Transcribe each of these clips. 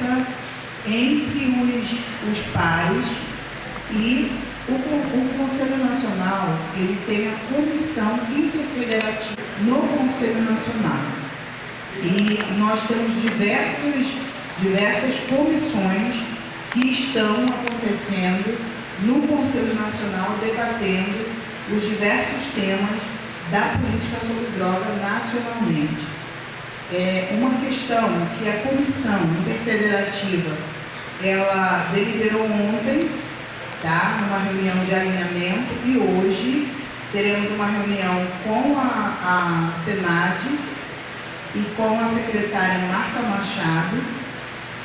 conversa entre os pares e o Conselho Nacional, ele tem a comissão interfederativa no Conselho Nacional. E nós temos diversas comissões que estão acontecendo no Conselho Nacional, debatendo os diversos temas da política sobre droga nacionalmente. Uma questão que a comissão interfederativa, ela deliberou ontem, tá? Numa reunião de alinhamento, e hoje teremos uma reunião com a Senad e com a secretária Marta Machado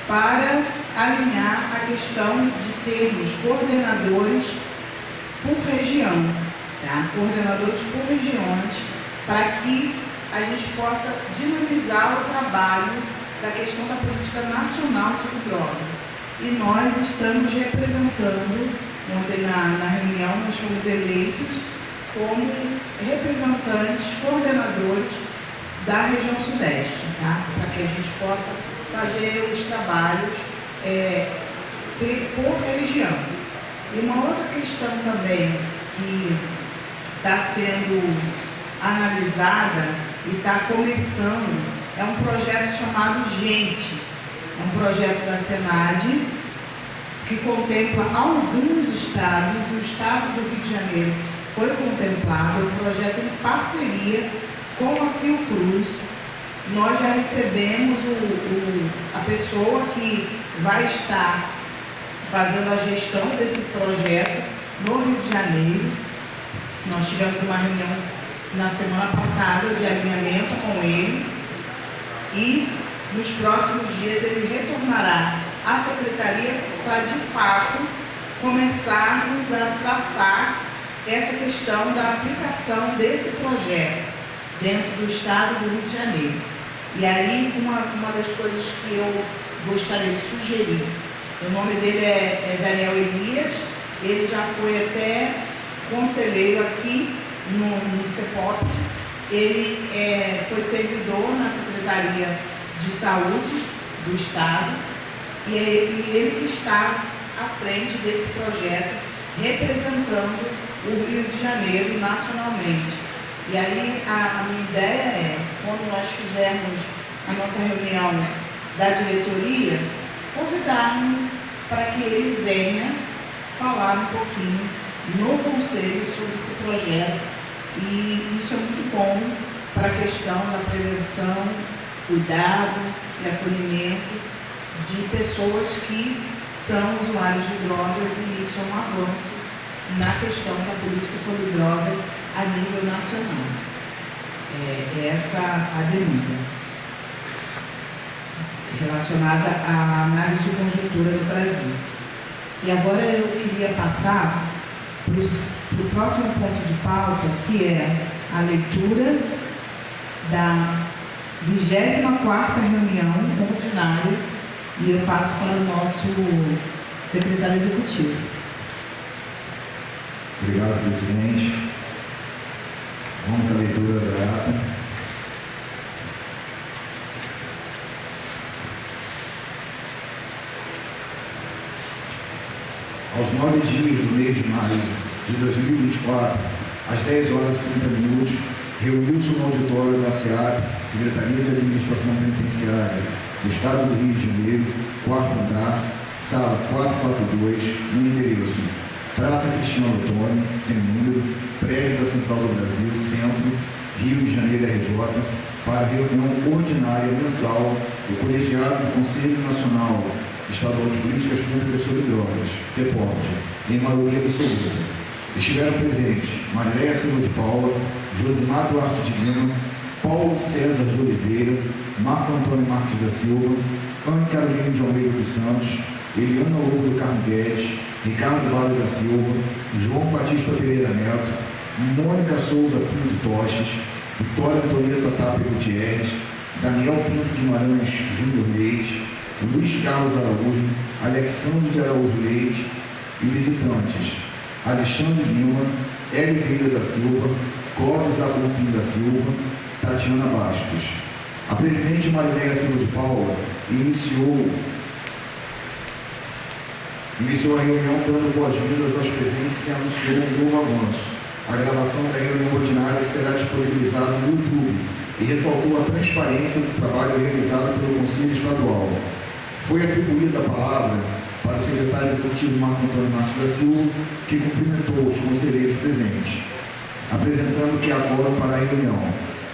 para alinhar a questão de termos coordenadores por região, tá? Coordenadores por regiões, para que a gente possa dinamizar o trabalho da questão da política nacional sobre droga. E nós estamos representando, ontem na reunião nós fomos eleitos como representantes, coordenadores da região sudeste, tá? Para que a gente possa fazer os trabalhos por região. E uma outra questão também que está sendo analisada e está começando é um projeto chamado Gente. É um projeto da Senad que contempla alguns estados, e o estado do Rio de Janeiro foi contemplado, um projeto em parceria com a Fiocruz. Nós já recebemos a pessoa que vai estar fazendo a gestão desse projeto no Rio de Janeiro. Nós tivemos uma reunião na semana passada de alinhamento com ele, e nos próximos dias ele retornará à secretaria para, de fato, começarmos a traçar essa questão da aplicação desse projeto dentro do estado do Rio de Janeiro. E aí, uma das coisas que eu gostaria de sugerir, o nome dele é Daniel Elias, ele já foi até conselheiro aqui no CEPOP, ele foi servidor na Secretaria de Saúde do Estado, e ele está à frente desse projeto, representando o Rio de Janeiro nacionalmente. E aí a minha ideia é, quando nós fizermos a nossa reunião da diretoria, convidarmos para que ele venha falar um pouquinho no conselho sobre esse projeto. E isso é muito bom para a questão da prevenção, cuidado e acolhimento de pessoas que são usuários de drogas, e isso é um avanço na questão da política sobre drogas a nível nacional. Essa a demanda relacionada à análise de conjuntura do Brasil. E agora eu queria passar para o próximo ponto de pauta, que é a leitura da 24ª reunião ordinária, e eu passo para o nosso secretário executivo. Obrigado, presidente. Vamos à leitura da ata. Aos 9 dias do mês de maio de 2024, às 10 horas e 30 minutos, reuniu-se no auditório da SEAP, Secretaria de Administração Penitenciária do Estado do Rio de Janeiro, 4º andar, sala 442, no endereço Praça Cristiano Antônio, sem número, prédio da Central do Brasil, Centro, Rio de Janeiro, RJ, para a reunião ordinária mensal do Colegiado do Conselho Nacional Estadual de Políticas Públicas sobre Drogas, CEPOD, em maioria absoluta. Estiveram presentes Marileia Silva de Paula, Josimar Duarte de Lima, Paulo César de Oliveira, Marco Antônio Marques da Silva, Ana Carolina de Almeida dos Santos, Eliana Lobo do Carmo Guedes, Ricardo Vale da Silva, João Batista Pereira Neto, Mônica Souza Pinto Toches, Vitória Antonieta Tapia Gutierrez, Daniel Pinto Guimarães Júnior Leite, Luiz Carlos Araújo, Alexandre de Araújo Leite e visitantes Alexandre Lima, Hélio Vieira da Silva, Clóvis Agostinho da Silva, Tatiana Bastos. A presidente Marileia Silva de Paula iniciou iniciou a reunião dando boas-vindas aos presentes e anunciou um novo avanço: a gravação da reunião ordinária será disponibilizada no YouTube, e ressaltou a transparência do trabalho realizado pelo Conselho Estadual. Foi atribuída a palavra para o secretário executivo Marco Antônio Martins da Silva, que cumprimentou os conselheiros presentes, apresentando que há quórum para a reunião.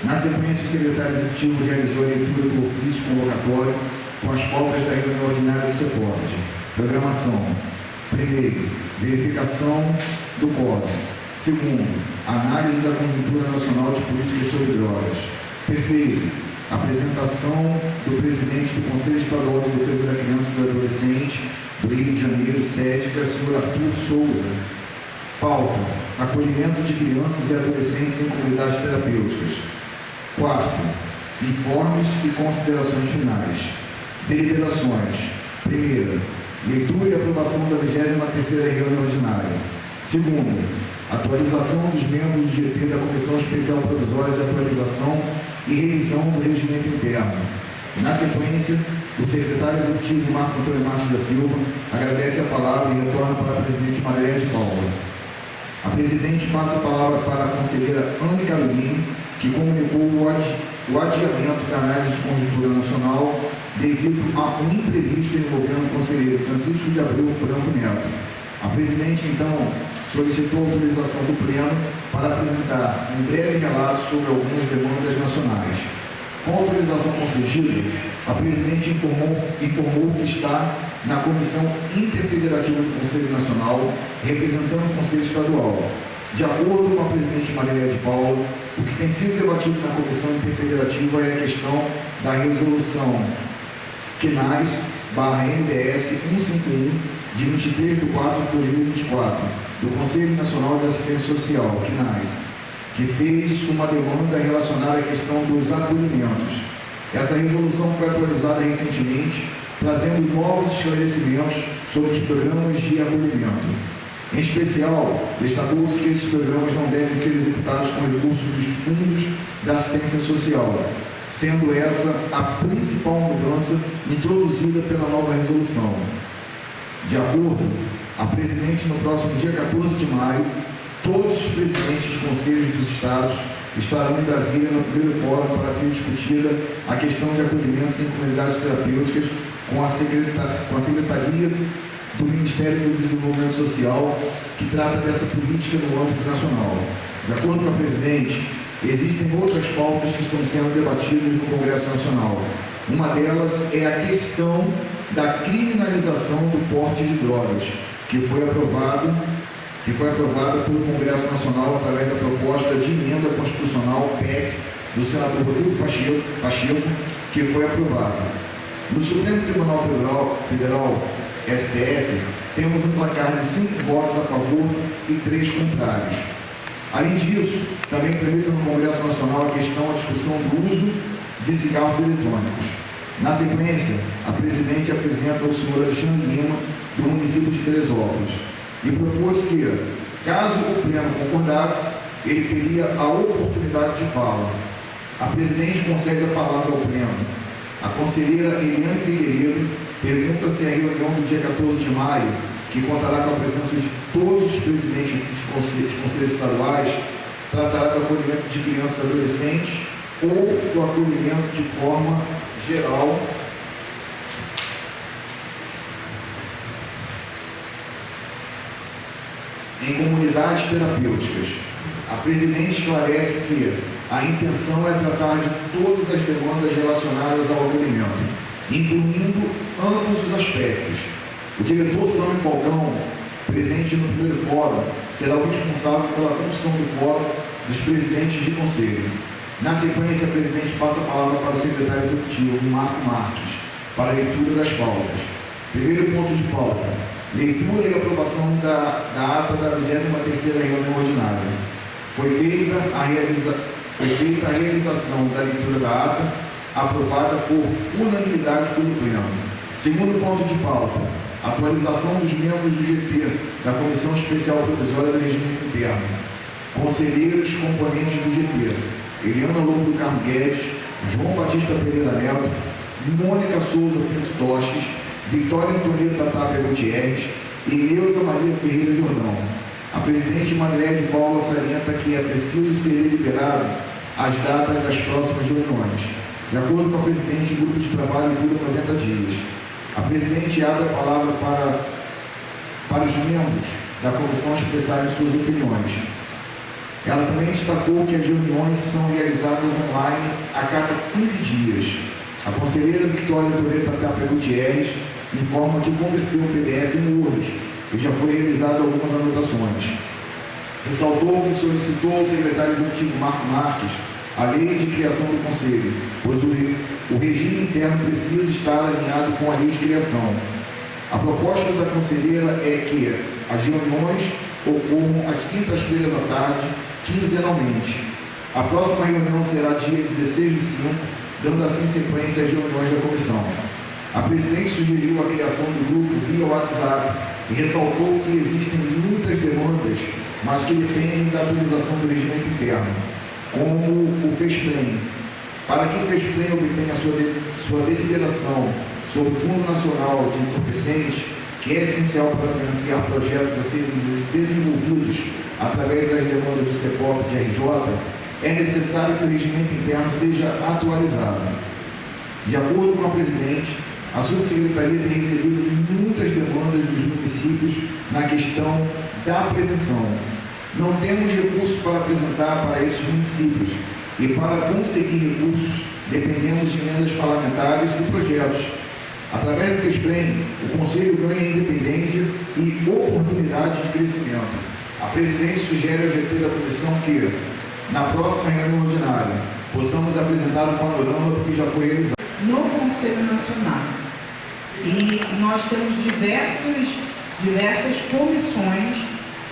Na sequência, o secretário executivo realizou a leitura do ofício convocatório com as pautas da reunião ordinária do CEPOD. Programação: primeiro, verificação do quórum. Segundo, análise da conjuntura nacional de políticas sobre drogas. Terceiro, apresentação do presidente do Conselho Estadual de Defesa da Criança e do Adolescente do Rio de Janeiro, SEDCA, senhor Arthur Souza. Pauta: acolhimento de crianças e adolescentes em comunidades terapêuticas. Quarto, informes e considerações finais. Deliberações: primeira, leitura e aprovação da 23ª reunião ordinária. Segundo, atualização dos membros do GT da Comissão Especial Provisória de Atualização e Revisão do Regimento Interno. Na sequência, o secretário executivo Marco Antônio Martins da Silva agradece a palavra e retorna para a presidente Maria de Paula. A presidente passa a palavra para a conselheira Ana Carolina, que comunicou o adiamento da análise de conjuntura nacional devido a um imprevisto envolvendo o conselheiro Francisco de Abreu Branco Neto. A presidente, então, solicitou a autorização do Pleno para apresentar um breve relato sobre algumas demandas nacionais. Com a autorização concedida, a presidente informou que está na Comissão Interfederativa do Conselho Nacional, representando o Conselho Estadual. De acordo com a presidente Maria de Paula, o que tem sido debatido na Comissão Interfederativa é a questão da resolução CNAS/NDS 151, de 23 de 4 de 2024, do Conselho Nacional de Assistência Social, CNAS, que fez uma demanda relacionada à questão dos acolhimentos. Essa resolução foi atualizada recentemente, trazendo novos esclarecimentos sobre os programas de acolhimento. Em especial, destacou-se que esses programas não devem ser executados com recursos dos fundos da assistência social, sendo essa a principal mudança introduzida pela nova resolução. De acordo, a presidente, no próximo dia 14 de maio, todos os presidentes de conselhos dos estados estarão em Brasília no primeiro fórum para ser discutida a questão de acolhimentos em comunidades terapêuticas com a Secretaria do Ministério do Desenvolvimento Social, que trata dessa política no âmbito nacional. De acordo com a presidente, existem outras pautas que estão sendo debatidas no Congresso Nacional. Uma delas é a questão da criminalização do porte de drogas, que foi aprovada pelo Congresso Nacional através da proposta de emenda constitucional PEC do senador Rodrigo Pacheco, que foi aprovada. No Supremo Tribunal Federal, STF, temos um placar de 5 votos a favor e 3 contrários. Além disso, também tramita no Congresso Nacional a questão da discussão do uso de cigarros eletrônicos. Na sequência, a presidente apresenta o senhor Alexandre Lima, do município de Teresópolis, e propôs que, caso o Pleno concordasse, ele teria a oportunidade de fala. A presidente concede a palavra ao Pleno. A conselheira Eliane Figueiredo pergunta se a reunião do dia 14 de maio, que contará com a presença de todos os presidentes dos conselhos estaduais, tratará do acolhimento de crianças e adolescentes ou do acolhimento de forma geral em comunidades terapêuticas. A presidente esclarece que a intenção é tratar de todas as demandas relacionadas ao acolhimento, incluindo ambos os aspectos. O diretor Sâmio Falcão, presente no primeiro fórum, será o responsável pela condução do fórum dos presidentes de conselho. Na sequência, a presidente passa a palavra para o secretário executivo, Marco Marques, para a leitura das pautas. Primeiro ponto de pauta: leitura e aprovação da ata da 23ª reunião ordinária. Foi feita a realização da leitura da ata, aprovada por unanimidade pelo Pleno. Segundo ponto de pauta: atualização dos membros do GT da Comissão Especial Provisória do Regimento Interno. Conselheiros componentes do GT: Eliana Lobo do Carmo Guedes, João Batista Pereira Neto, Mônica Souza Pinto Tostes, Vitória Antonieta Tapia Gutierrez, e Neuza Maria Ferreira Jordão. A presidente Marilé de Paula salienta que é preciso ser deliberado as datas das próximas reuniões. De acordo com a presidente, o grupo de trabalho dura 90 dias. A presidente abre a palavra para os membros da comissão expressarem suas opiniões. Ela também destacou que as reuniões são realizadas online a cada 15 dias. A conselheira Victoria Toreta Tapia Gutierrez informa que converteu o PDF em Word e já foi realizado algumas anotações. Ressaltou que solicitou ao secretário executivo Marco Marques a lei de criação do Conselho, pois o regime interno precisa estar alinhado com a lei de criação. A proposta da conselheira é que as reuniões ocorram às quintas-feiras à tarde, quinzenalmente. A próxima reunião será dia 16/5, dando assim sequência às reuniões da comissão. A presidente sugeriu a criação do grupo via WhatsApp e ressaltou que existem muitas demandas, mas que dependem da atualização do regimento interno, como o FESPREM. Para que o FESPREM obtenha sua deliberação sobre o Fundo Nacional de Entorpecentes, que é essencial para financiar projetos a serem desenvolvidos através das demandas do CEPOP de RJ, é necessário que o regimento interno seja atualizado. De acordo com a presidente, a subsecretaria tem recebido muitas demandas dos municípios na questão da prevenção. Não temos recursos para apresentar para esses municípios e para conseguir recursos dependemos de emendas parlamentares e projetos. Através do FESPREM, o Conselho ganha independência e oportunidade de crescimento. A presidente sugere ao GT da comissão que, na próxima reunião ordinária, possamos apresentar um panorama do que já foi realizado no Conselho Nacional. E nós temos diversas comissões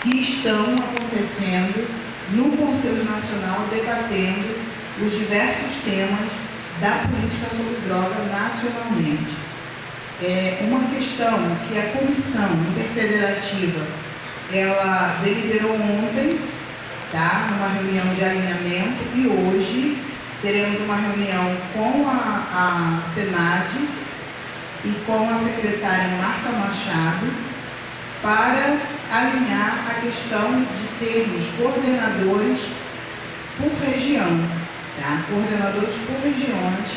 que estão acontecendo no Conselho Nacional, debatendo os diversos temas da política sobre droga nacionalmente. Uma questão que a Comissão Interfederativa ela deliberou ontem, tá, numa reunião de alinhamento, e hoje teremos uma reunião com a Senad e com a secretária Marta Machado para alinhar a questão de termos coordenadores por região, tá? Coordenadores por regiões,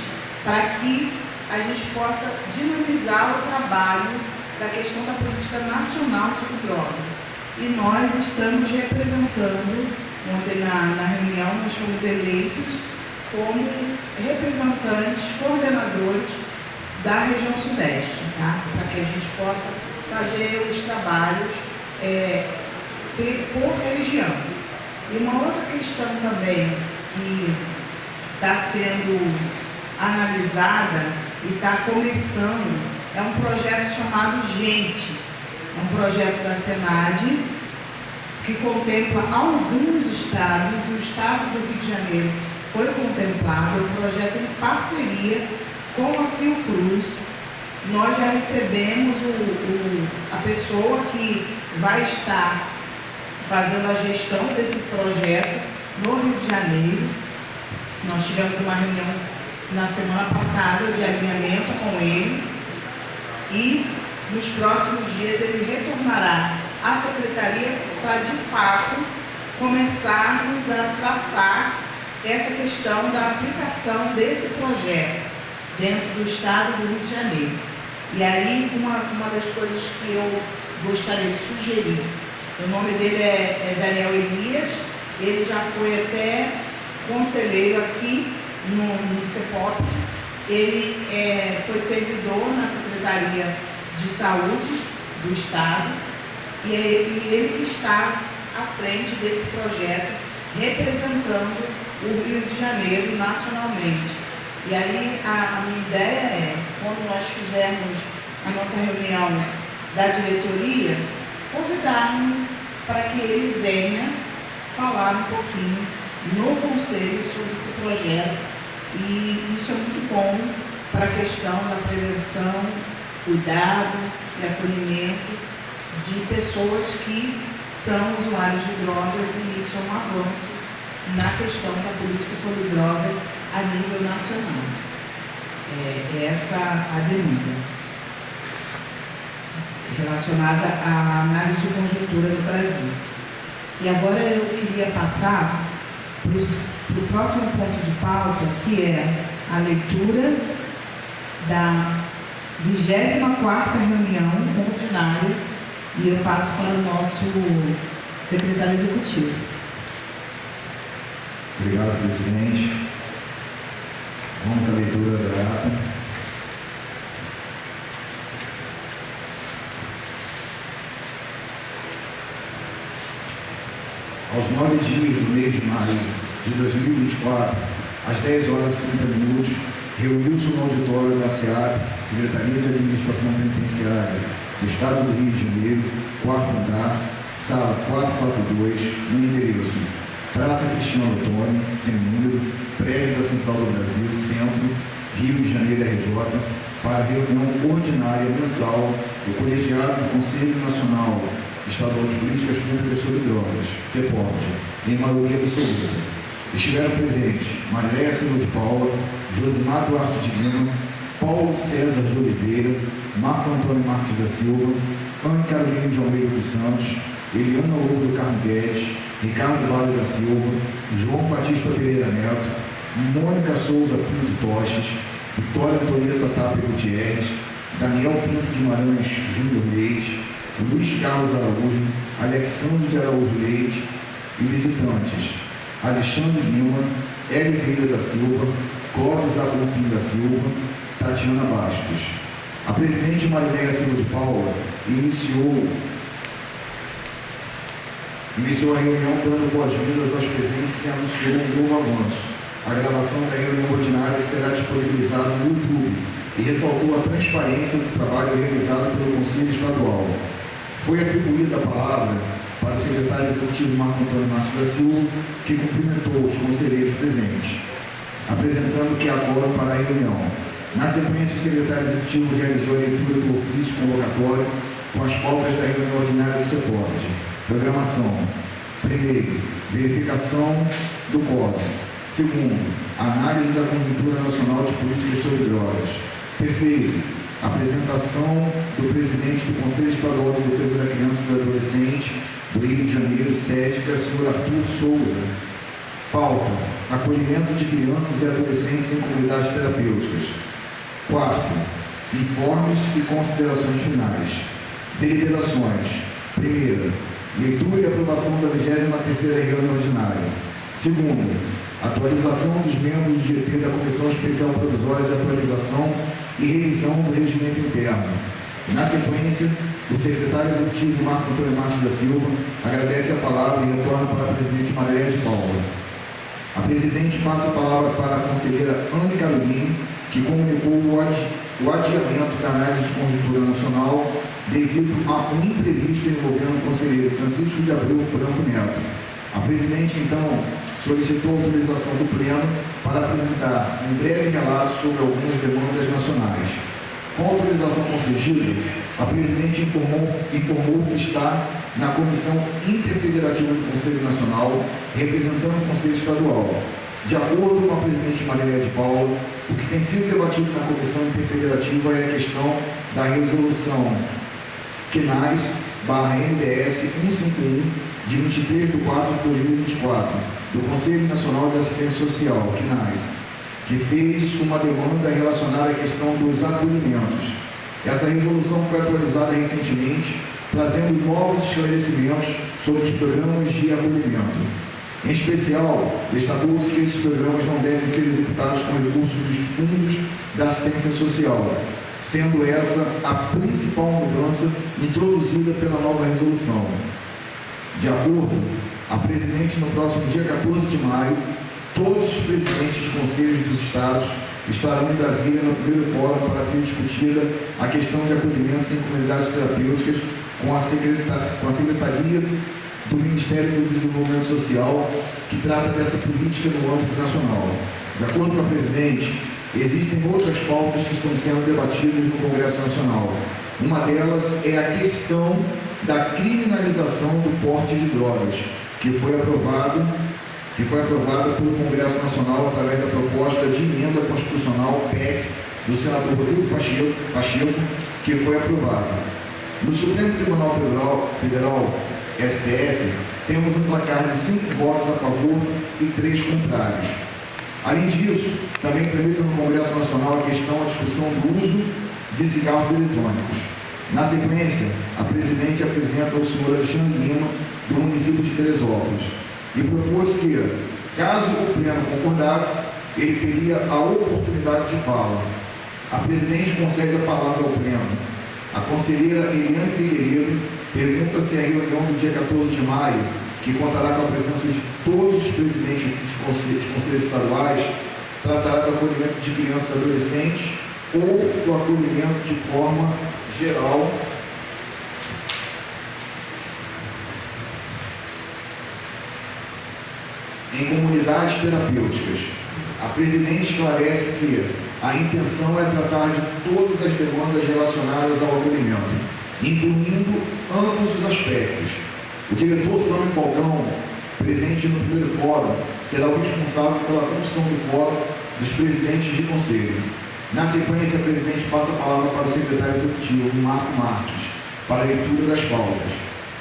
para que a gente possa dinamizar o trabalho da questão da política nacional sobre droga. E nós estamos representando, ontem na reunião nós fomos eleitos como representantes, coordenadores da região sudeste, tá? Para que a gente possa fazer os trabalhos por região. E uma outra questão também que está sendo analisada e está começando é um projeto chamado Gente. É um projeto da Senad que contempla alguns estados, e o estado do Rio de Janeiro foi contemplado, um projeto em parceria com a Fiocruz. Nós já recebemos a pessoa que vai estar fazendo a gestão desse projeto no Rio de Janeiro. Nós tivemos uma reunião na semana passada de alinhamento com ele e nos próximos dias ele retornará à secretaria para, de fato, começarmos a traçar essa questão da aplicação desse projeto dentro do estado do Rio de Janeiro. E aí, uma das coisas que eu gostaria de sugerir, o nome dele é Daniel Elias, ele já foi até conselheiro aqui no CEPOP, ele foi servidor na Secretaria de Saúde do Estado, e ele está à frente desse projeto, representando o Rio de Janeiro nacionalmente. E aí a minha ideia é, quando nós fizermos a nossa reunião da diretoria, convidarmos para que ele venha falar um pouquinho no conselho sobre esse projeto. E isso é muito bom para a questão da prevenção, cuidado e acolhimento de pessoas que são usuários de drogas, e isso é um avanço na questão da política sobre drogas a nível nacional. Essa a demanda. relacionada à análise de conjuntura do Brasil. E agora eu queria passar para o próximo ponto de pauta, que é a leitura da 24ª reunião ordinária, e eu passo para o nosso secretário executivo. Obrigado, presidente. Vamos à leitura da ata. Aos 9 dias do mês de maio de 2024, às 10 horas e 30 minutos, reuniu-se no auditório da SEAP, Secretaria de Administração Penitenciária do Estado do Rio de Janeiro, quarto andar, sala 442, no endereço Praça Cristiano Antônio, sem número, prédio da Central do Brasil, Centro, Rio de Janeiro, RJ, para a reunião ordinária mensal do Colegiado do Conselho Nacional Estadual de Políticas Públicas sobre Drogas, CEPOD, em maioria absoluta. Estiveram presentes Mariléia Silva de Paula, Josimar Duarte de Lima, Paulo César de Oliveira, Marco Antônio Marques da Silva, Ana Carolina de Almeida dos Santos, Eliana Lobo do Carmo Guedes, Ricardo Vale da Silva, João Batista Pereira Neto, Mônica Souza Pinto Toches, Vitória Antonieta Tapia Gutierrez, Daniel Pinto Guimarães Júnior Leite, Luiz Carlos Araújo, Alexandre de Araújo Leite e visitantes Alexandre Lima, Hélio Vieira da Silva, Clóvis Agostinho da Silva, Tatiana Bastos. A presidente Mariléia Silva de Paula iniciou a reunião dando boas-vindas aos presentes e anunciou um novo avanço. A gravação da reunião ordinária será disponibilizada no YouTube e ressaltou a transparência do trabalho realizado pelo Conselho Estadual. Foi atribuída a palavra para o secretário executivo Marco Antônio Marques da Silva, que cumprimentou os conselheiros presentes, apresentando que há quórum para a reunião. Na sequência, o secretário executivo realizou a leitura do ofício convocatório com as pautas da reunião ordinária do CEPOD. Programação. Primeiro, verificação do quórum. Segundo, análise da conjuntura nacional de políticas sobre drogas. Terceiro, apresentação do presidente do Conselho Estadual de Defesa da Criança e do Adolescente do Rio de Janeiro, SEDCA, senhor Arthur Souza. Pauta: acolhimento de crianças e adolescentes em comunidades terapêuticas. Quarto, informes e considerações finais. Deliberações. Primeira, leitura e aprovação da 23ª reunião ordinária. Segundo, atualização dos membros de GT da Comissão Especial Provisória de Atualização e Revisão do Regimento Interno. Na sequência, o secretário executivo Marco Antônio Marques da Silva agradece a palavra e retorna para a presidente Mariléia de Paula. A presidente passa a palavra para a conselheira Ana Carolina, que comunicou o adiamento da análise de conjuntura nacional devido a um imprevisto envolvendo o conselheiro Francisco de Abreu Branco Neto. A presidente, então, solicitou a autorização do Pleno para apresentar um breve relato sobre algumas demandas nacionais. Com a autorização concedida, a presidente informou que está na Comissão Interfederativa do Conselho Nacional, representando o Conselho Estadual. De acordo com a presidente Mariléia de Paula, o que tem sido debatido na Comissão Interfederativa é a questão da resolução QNAS/NDS 151, de 23 de 4 de 2024, do Conselho Nacional de Assistência Social, QNAS, que fez uma demanda relacionada à questão dos acolhimentos. Essa resolução foi atualizada recentemente, trazendo novos esclarecimentos sobre os programas de acolhimento. Em especial, destacou-se que esses programas não devem ser executados com recursos dos fundos da assistência social, sendo essa a principal mudança introduzida pela nova resolução. De acordo, a presidente, no próximo dia 14 de maio, todos os presidentes de conselhos dos estados estarão em Brasília no primeiro fórum para ser discutida a questão de acolhimentos em comunidades terapêuticas com a Secretaria do Ministério do Desenvolvimento Social, que trata dessa política no âmbito nacional. De acordo com a presidente, existem outras pautas que estão sendo debatidas no Congresso Nacional. Uma delas é a questão da criminalização do porte de drogas, que foi aprovada pelo Congresso Nacional através da proposta de emenda constitucional PEC do senador Rodrigo Pacheco, que foi aprovada. No Supremo Tribunal Federal, STF, temos um placar de 5 votos a favor e 3 contrários. Além disso, também tramita no Congresso Nacional a questão, a discussão do uso de cigarros eletrônicos. Na sequência, a presidente apresenta o senhor Alexandre Lima, do município de Teresópolis, e propôs que, caso o Pleno concordasse, ele teria a oportunidade de fala. A presidente concede a palavra ao Pleno. A conselheira Eliane Figueiredo pergunta se a reunião do dia 14 de maio, que contará com a presença de todos os presidentes dos conselhos estaduais, tratará do acolhimento de crianças e adolescentes ou do acolhimento de forma geral em comunidades terapêuticas. A presidente esclarece que a intenção é tratar de todas as demandas relacionadas ao acolhimento, incluindo ambos os aspectos. O diretor Sâmio Falcão, presente no primeiro fórum, será o responsável pela condução do fórum dos presidentes de conselho. Na sequência, a presidente passa a palavra para o secretário executivo, Marco Marques, para a leitura das pautas.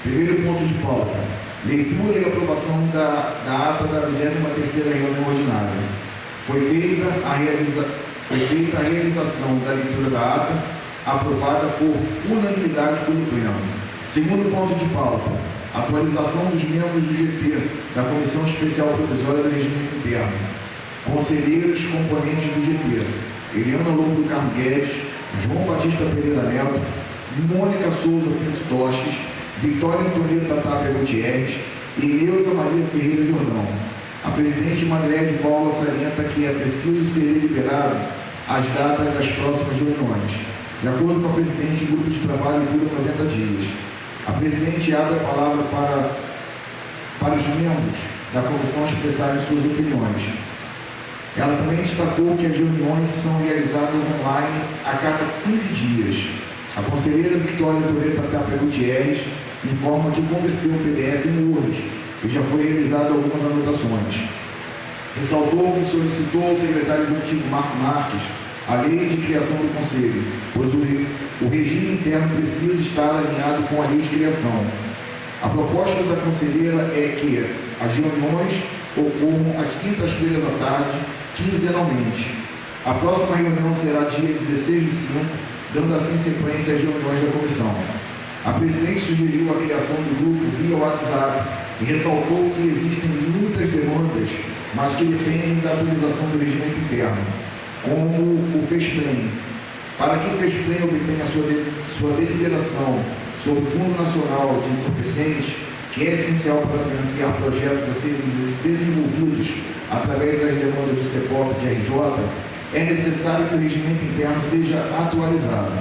Primeiro ponto de pauta: leitura e aprovação da ata da 23ª reunião ordinária. Foi feita a realização da leitura da ata, aprovada por unanimidade pelo Pleno. Segundo ponto de pauta: atualização dos membros do GT, da Comissão Especial Provisória do Regimento Interno. Conselheiros componentes do GT: Eliana Lobo do Carmo Guedes, João Batista Pereira Neto, Mônica Souza Pinto Tostes, Vitória Antonieta Tapia Gutierrez e Neuza Maria Ferreira Jordão. A presidente Marilete Paula salienta que é preciso ser deliberado as datas das próximas reuniões. De acordo com a presidente, o grupo de trabalho dura 90 dias. A presidente abre a palavra para os membros da comissão expressarem suas opiniões. Ela também destacou que as reuniões são realizadas online a cada 15 dias. A conselheira Vitória Antonieta Tapia Gutierrez informa que converteu o PDF em Word e já foi realizado algumas anotações. Ressaltou que solicitou ao secretário executivo Marco Marques a lei de criação do Conselho, pois o regime interno precisa estar alinhado com a lei de criação. A proposta da conselheira é que as reuniões ocorram às quintas-feiras à tarde, quinzenalmente. A próxima reunião será dia 16/5, dando assim sequência às reuniões da comissão. A presidente sugeriu a criação do grupo via WhatsApp e ressaltou que existem muitas demandas, mas que dependem da atualização do regimento interno, como o FESPLEN. Para que o FESPLEN obtenha sua deliberação sobre o Fundo Nacional de Entorpecentes, que é essencial para financiar projetos a serem desenvolvidos através das demandas do CEPOP de RJ, é necessário que o regimento interno seja atualizado.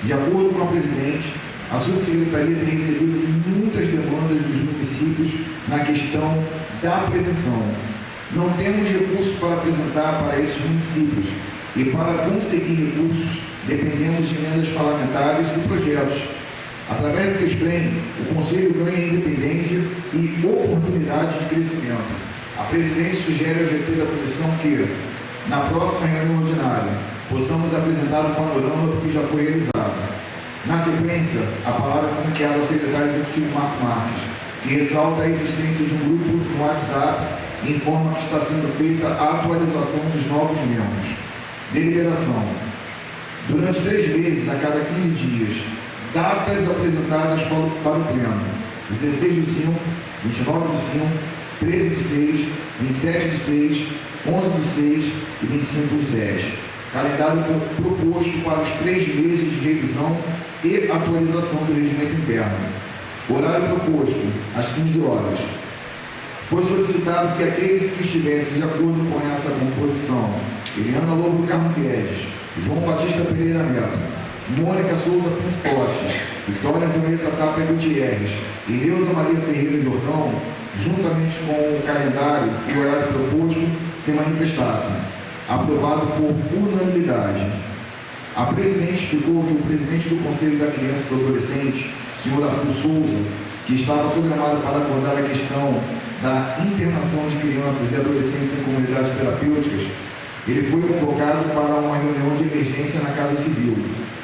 De acordo com a presidente, a subsecretaria tem recebido muitas demandas dos municípios na questão da prevenção. Não temos recursos para apresentar para esses municípios e para conseguir recursos dependemos de emendas parlamentares e projetos. Através do FESPLEN, o Conselho ganha independência e oportunidade de crescimento. A presidente sugere ao GT da comissão que, na próxima reunião ordinária, possamos apresentar um panorama do que já foi realizado. Na sequência, a palavra é comunicada ao secretário executivo Marco Marques, que ressalta a existência de um grupo no WhatsApp e informa que está sendo feita a atualização dos novos membros. Deliberação. Durante 3 meses, a cada 15 dias, datas apresentadas para o Pleno: 16/5, 29/5, 13/6, 27/6, 11/6 e 25/7. Calendário proposto para os 3 meses de revisão e atualização do regimento interno. Horário proposto, às 15 horas. Foi solicitado que aqueles que estivessem de acordo com essa composição: Eliana Lobo do Carmo Guedes, João Batista Pereira Neto, Mônica Souza Pinto Tostes, Vitória Antonieta Tapia Gutierrez e Neuza Maria Ferreira Jordão, juntamente com o calendário e o horário proposto, se manifestassem. Aprovado por unanimidade. A presidente explicou que o presidente do Conselho da Criança e do Adolescente, senhor Arthur Souza, que estava programado para abordar a questão da internação de crianças e adolescentes em comunidades terapêuticas, ele foi convocado para uma reunião de emergência na Casa Civil,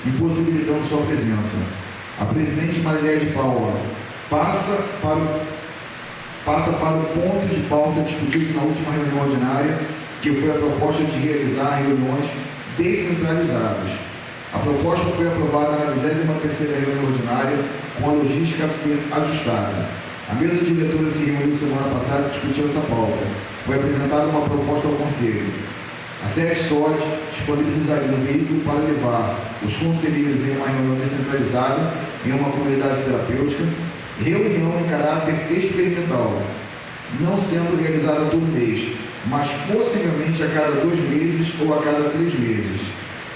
impossibilitando sua presença. A presidente Marilé de Paula passa para o ponto de pauta discutido na última reunião ordinária, que foi a proposta de realizar reuniões descentralizadas. A proposta foi aprovada na 23ª reunião ordinária, com a logística a ser ajustada. A mesa diretora se reuniu semana passada e discutiu essa pauta. Foi apresentada uma proposta ao Conselho. A SECSOD disponibilizaria um veículo para levar os conselheiros em uma reunião descentralizada em uma comunidade terapêutica, reunião em caráter experimental, não sendo realizada todo mês, mas possivelmente a cada 2 meses ou a cada 3 meses.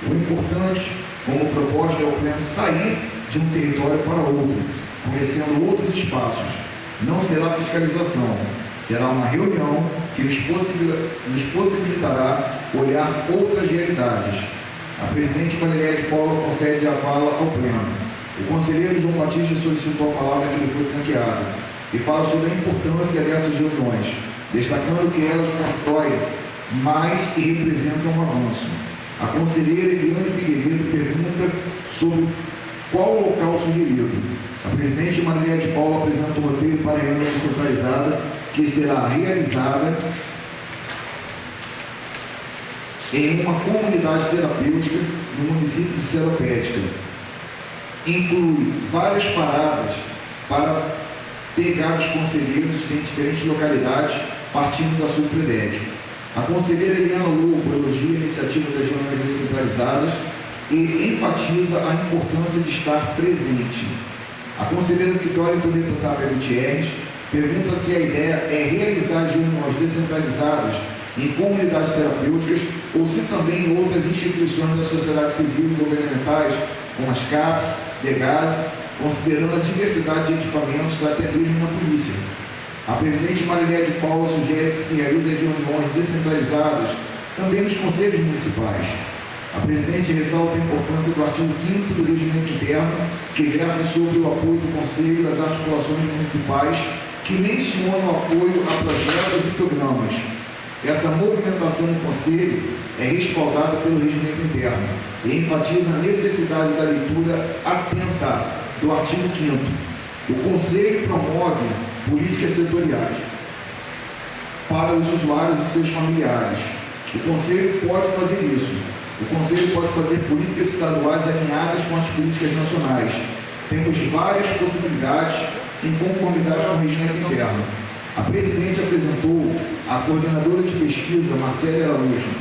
O importante, como proposta, é o pleno sair de um território para outro, conhecendo outros espaços. Não será fiscalização, será uma reunião que nos possibilitará olhar outras realidades. A presidente Marilé de Paula concede a fala ao pleno. O conselheiro João Batista solicitou a palavra que lhe foi franqueada e fala sobre a importância dessas reuniões, destacando que elas constroem mais e representam um avanço. A conselheira Eliane Figueiredo pergunta sobre qual o local sugerido. A presidente Marilé de Paula apresenta o roteiro para a reunião descentralizada, que será realizada em uma comunidade terapêutica no município de Seropédica. Inclui várias paradas para pegar os conselheiros em diferentes localidades, partindo da Supredec. A conselheira Eliana Lobo elogia a iniciativa das reuniões descentralizadas e enfatiza a importância de estar presente. A conselheira Vitória Deputada Gutierrez pergunta se a ideia é realizar reuniões descentralizadas em comunidades terapêuticas ou se também em outras instituições da sociedade civil e governamentais, como as CAPs, DEGAS, considerando a diversidade de equipamentos até mesmo na polícia. A presidente Marilé de Paula sugere que se realizem reuniões descentralizadas também nos conselhos municipais. A presidente ressalta a importância do artigo 5º do Regimento Interno, que versa sobre o apoio do Conselho às articulações municipais, que menciona o apoio a projetos e programas. Essa movimentação do Conselho é respaldada pelo Regimento Interno e enfatiza a necessidade da leitura atenta do artigo 5º. O Conselho promove políticas setoriais para os usuários e seus familiares. O Conselho pode fazer isso. O Conselho pode fazer políticas estaduais alinhadas com as políticas nacionais. Temos várias possibilidades em conformidade com o regimento interno. A presidente apresentou a coordenadora de pesquisa, Marcela Araújo.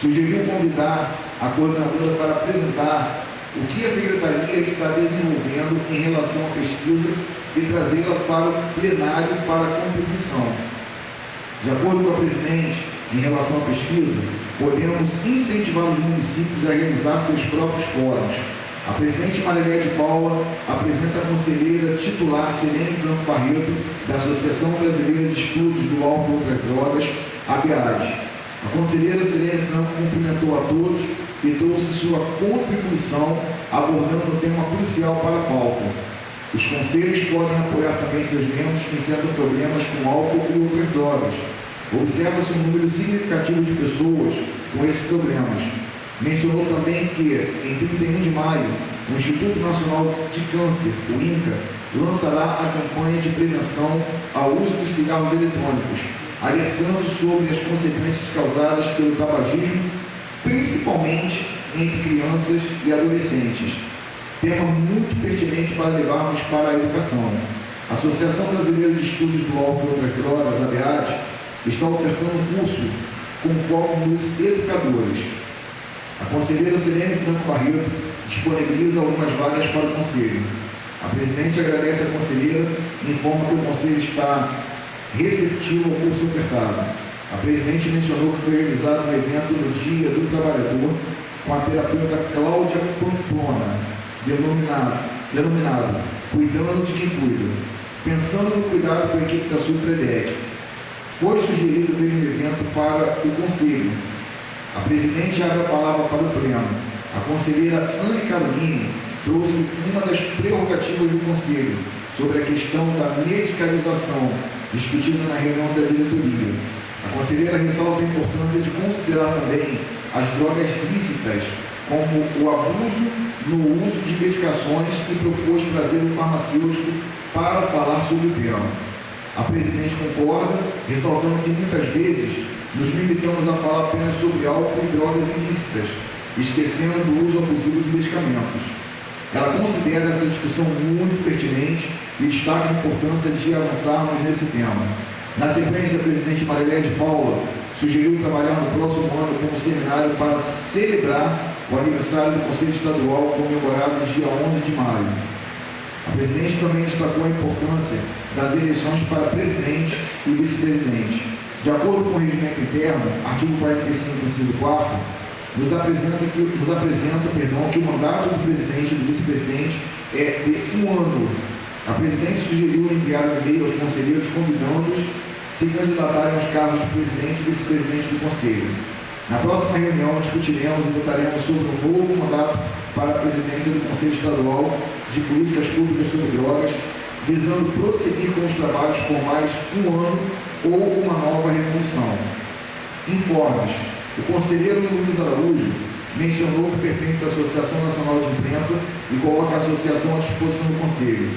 Sugeriu convidar a coordenadora para apresentar o que a Secretaria está desenvolvendo em relação à pesquisa e trazê-la para o plenário para contribuição. De acordo com a presidente, em relação à pesquisa, podemos incentivar os municípios a realizar seus próprios fóruns. A presidente Marilé de Paula apresenta a conselheira titular Selene Franco Barreto, da Associação Brasileira de Estudos do Álcool e Outras Drogas, ABAD. A conselheira Selene Franco cumprimentou a todos e trouxe sua contribuição, abordando um tema crucial para a pauta. Os conselhos podem apoiar também seus membros que enfrentam problemas com álcool e outras drogas. Observa-se um número significativo de pessoas com esses problemas. Mencionou também que, em 31 de maio, o Instituto Nacional de Câncer, o INCA, lançará a campanha de prevenção ao uso dos cigarros eletrônicos, alertando sobre as consequências causadas pelo tabagismo, principalmente entre crianças e adolescentes. Tema muito pertinente para levarmos para a educação. A Associação Brasileira de Estudos do Álcool e Outras Drogas, ABAD, está ofertando um curso com foco nos educadores. A conselheira Selene Franco Barreto disponibiliza algumas vagas para o Conselho. A presidente agradece à conselheira e informa que o Conselho está receptivo ao curso ofertado. A presidente mencionou que foi realizado um evento no Dia do Trabalhador com a terapeuta Cláudia Pamplona, denominado Cuidando de Quem Cuida, pensando no cuidado com a equipe da Supredec. Foi sugerido o mesmo evento para o Conselho. A presidente abre a palavra para o pleno. A conselheira Anne Caroline trouxe uma das prerrogativas do Conselho sobre a questão da medicalização, discutida na reunião da diretoria. A conselheira ressalta a importância de considerar também as drogas lícitas, como o abuso no uso de medicações e propôs trazer um farmacêutico para falar sobre o tema. A presidente concorda, ressaltando que muitas vezes nos limitamos a falar apenas sobre álcool e drogas ilícitas, esquecendo do uso abusivo de medicamentos. Ela considera essa discussão muito pertinente e destaca a importância de avançarmos nesse tema. Na sequência, a presidente Mariléia de Paula sugeriu trabalhar no próximo ano com um seminário para celebrar o aniversário do Conselho Estadual, comemorado no dia 11 de maio. A presidente também destacou a importância das eleições para presidente e vice-presidente. De acordo com o regimento interno, artigo 45, inciso 4, nos apresenta que o mandato do presidente e do vice-presidente é de 1 ano. A presidente sugeriu enviar um e-mail aos conselheiros convidando-os se candidatarem aos cargos de presidente e vice-presidente do Conselho. Na próxima reunião, discutiremos e votaremos sobre um novo mandato para a presidência do Conselho Estadual de Políticas Públicas sobre Drogas, visando prosseguir com os trabalhos por mais 1 ano ou uma nova revolução. Informes. O conselheiro Luiz Araújo mencionou que pertence à Associação Nacional de Imprensa e coloca a associação à disposição do Conselho.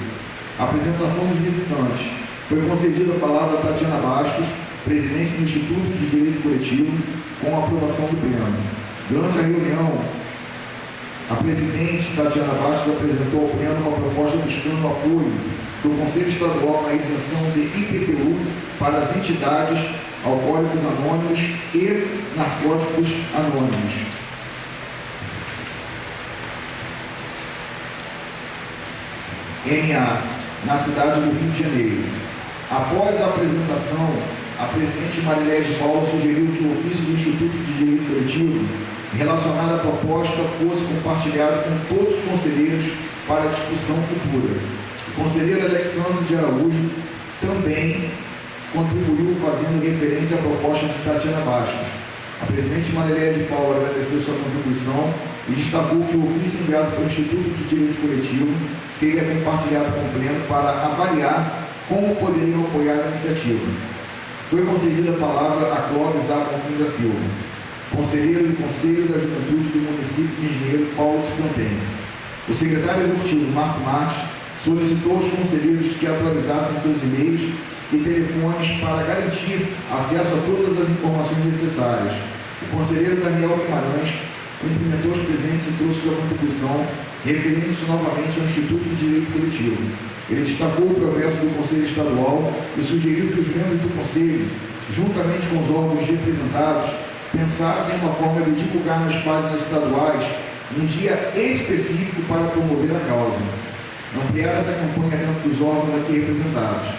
Apresentação dos visitantes. Foi concedida a palavra a Tatiana Bastos, presidente do Instituto de Direito Coletivo, com a aprovação do Pleno. Durante a reunião, a presidente Tatiana Bastos apresentou ao Pleno uma proposta buscando o apoio do Conselho Estadual na isenção de IPTU para as entidades Alcoólicos Anônimos e Narcóticos Anônimos. NA, na cidade do Rio de Janeiro. Após a apresentação, a presidente Mariléia de Paula sugeriu que o ofício do Instituto de Direito Coletivo, relacionado à proposta, fosse compartilhado com todos os conselheiros para a discussão futura. O conselheiro Alexandre de Araújo também contribuiu fazendo referência à proposta de Tatiana Bastos. A presidente Mariléia de Paula agradeceu sua contribuição e destacou que o ofício enviado pelo Instituto de Direito Coletivo seria compartilhado com o Pleno para avaliar como poderiam apoiar a iniciativa. Foi concedida a palavra a Clóvis A. Monteiro da Silva, conselheiro do Conselho da Juventude do município de Engenheiro Paulo de Plantenho. O secretário executivo, Marco Marques, solicitou aos conselheiros que atualizassem seus e-mails e telefones para garantir acesso a todas as informações necessárias. O conselheiro Daniel Guimarães cumprimentou os presentes e trouxe sua contribuição, referindo-se novamente ao Instituto de Direito Coletivo. Ele destacou o progresso do Conselho Estadual e sugeriu que os membros do Conselho, juntamente com os órgãos representados, pensassem em uma forma de divulgar nas páginas estaduais um dia específico para promover a causa. Ampliar essa campanha dentro dos órgãos aqui representados.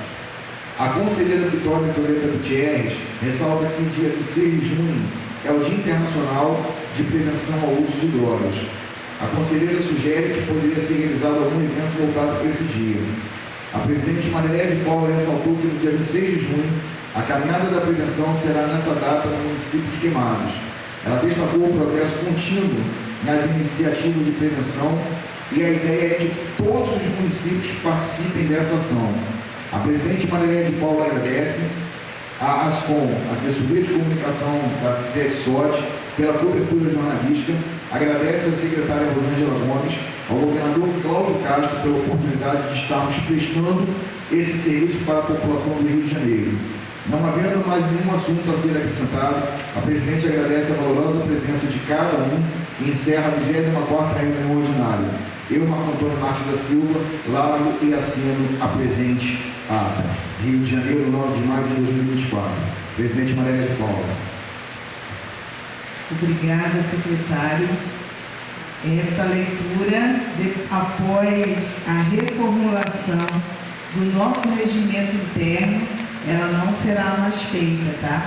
A conselheira Vitória Vitoreta Gutierrez ressalta que o dia 26 de junho é o Dia Internacional de Prevenção ao Uso de Drogas. A conselheira sugere que poderia ser realizado algum evento voltado para esse dia. A presidente Mariléia de Paula ressaltou que no dia 26 de junho, a caminhada da prevenção será nessa data no município de Queimados. Ela destacou o progresso contínuo nas iniciativas de prevenção e a ideia é que todos os municípios participem dessa ação. A presidente Mariléia de Paula agradece a ASCOM, Assessoria de Comunicação da SEDSOD, pela cobertura jornalística, agradece à secretária Rosângela Gomes, ao governador Cláudio Castro pela oportunidade de estarmos prestando esse serviço para a população do Rio de Janeiro. Não havendo mais nenhum assunto a ser acrescentado, a presidente agradece a valorosa presença de cada um e encerra a 24ª reunião ordinária. Eu, Marco Antônio Marques da Silva, lavo e assino a presente ata. Rio de Janeiro, 9 de maio de 2024. Presidente Mariléia de Paula. Obrigada, secretário. Essa leitura, após a reformulação do nosso regimento interno, ela não será mais feita, tá?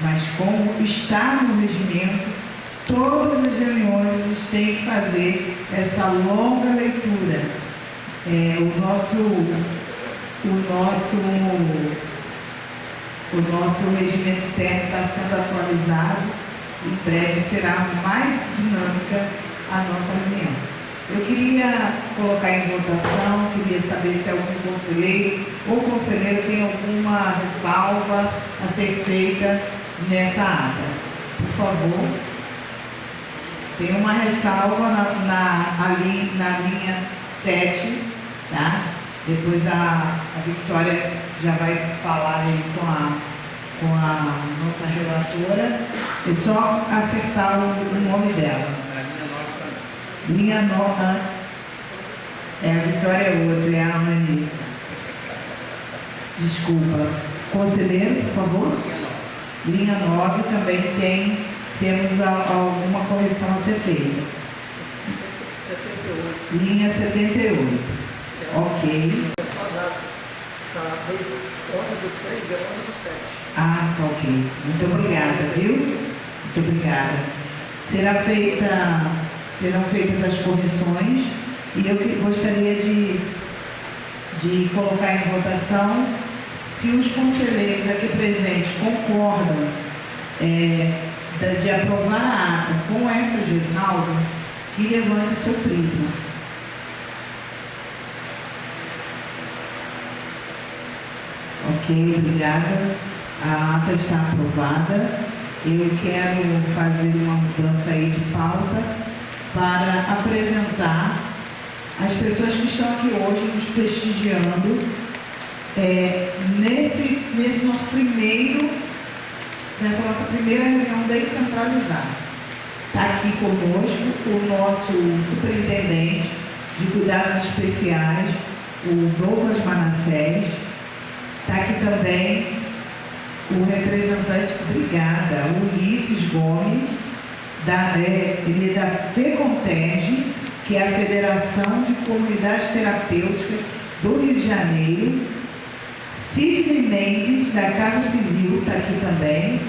Mas como está no regimento, todas as reuniões a gente tem que fazer essa longa leitura. O nosso regimento interno está sendo atualizado. Em breve será mais dinâmica a nossa reunião. Eu queria colocar em votação, queria saber se algum conselheiro ou conselheiro tem alguma ressalva a ser feita nessa ata. Por favor. Tem uma ressalva ali na linha 7, tá? Depois a Victória já vai falar aí com a nossa relatora. É só acertar o nome dela. Linha 9. A Victória é outra, é a Amani. Desculpa. Conselheiro, por favor. Linha 9 também temos alguma correção a ser feita. 78. Linha 78. Ok. Tá 11 do 6 e 11 do 7. Ah, tá ok. Muito obrigada, viu? Muito obrigada. Serão feitas as correções e eu gostaria de colocar em votação se os conselheiros aqui presentes concordam de aprovar a ata com essas ressalvas, que levante o seu prisma. Ok, obrigada. A ata está aprovada. Eu quero fazer uma mudança aí de pauta para apresentar as pessoas que estão aqui hoje nos prestigiando nessa nossa primeira reunião descentralizada. Está aqui conosco o nosso superintendente de cuidados especiais, o Douglas Manassés. Está aqui também o representante, obrigada, o Ulisses Gomes, ele é da FECONTEG, que é a Federação de Comunidades Terapêuticas do Rio de Janeiro. Sidney Mendes, da Casa Civil, está aqui também.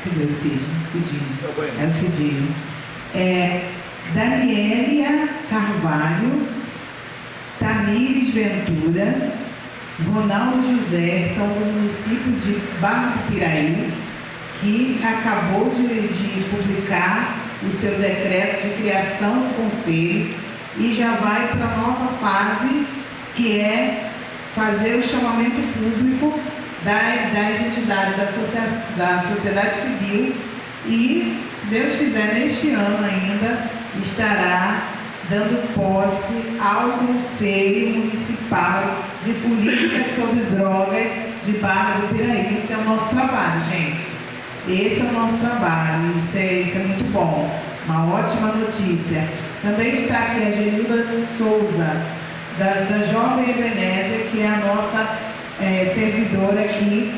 Cadê o Cidinho? É o Cidinho. Danielia Carvalho, Tamires Ventura, Ronaldo José, que são do município de Barra do Piraí, que acabou de publicar o seu decreto de criação do conselho e já vai para a nova fase, que é fazer o chamamento público das entidades da sociedade civil e, se Deus quiser, neste ano ainda estará dando posse ao Conselho Municipal de Política sobre Drogas de Barra do Piraí. Esse é o nosso trabalho, gente. Esse é o nosso trabalho. Isso é muito bom. Uma ótima notícia. Também está aqui a Genilda Souza, da Jovem Ebenezer, que é a nossa servidora aqui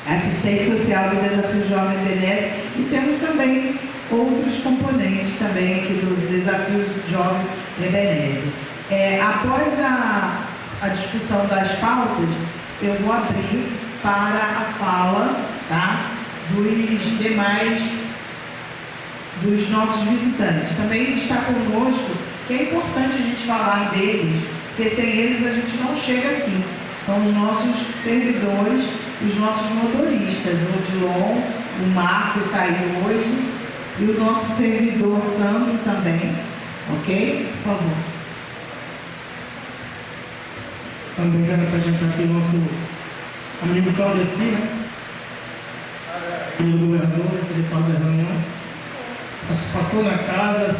assistente social do Desafio Jovem Ebenezer, e temos também outros componentes também aqui do Desafio Jovem Ebenezer. Após a discussão das pautas, eu vou abrir para a fala, tá, dos nossos visitantes. Também está conosco, que é importante a gente falar deles, porque sem eles a gente não chega aqui. São os nossos servidores, os nossos motoristas, o Odilon, o Marco está aí hoje, e o nosso servidor Sandro também, ok? Por favor. Também quero apresentar aqui o nosso amigo Claudeci, né? Filho do governador, que ele fala da reunião. Passou na casa,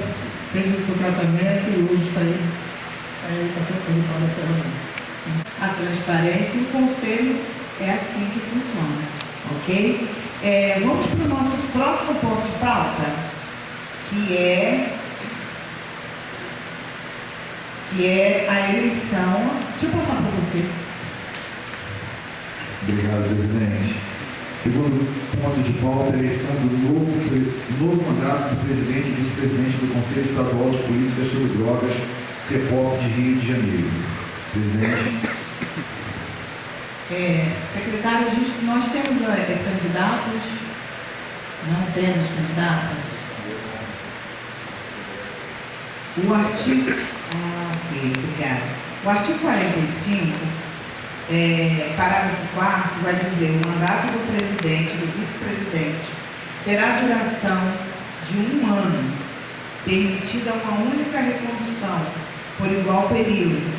fez o seu tratamento e hoje está aí está sendo participando dessa reunião. A transparência e o conselho é assim que funciona, ok? Vamos para o nosso próximo ponto de pauta, que é a eleição. Deixa eu passar para você. Obrigado, presidente. Segundo ponto de pauta, a eleição do novo mandato do presidente e vice-presidente do Conselho Estadual de Políticas sobre Drogas, CEPOP de Rio de Janeiro. Presidente. Secretário, nós temos candidatos? Não temos candidatos? O artigo... ok, obrigada. O artigo 45, parágrafo 4º, vai dizer: o mandato do presidente e do vice-presidente terá duração de 1 ano, permitida uma única recondução por igual período,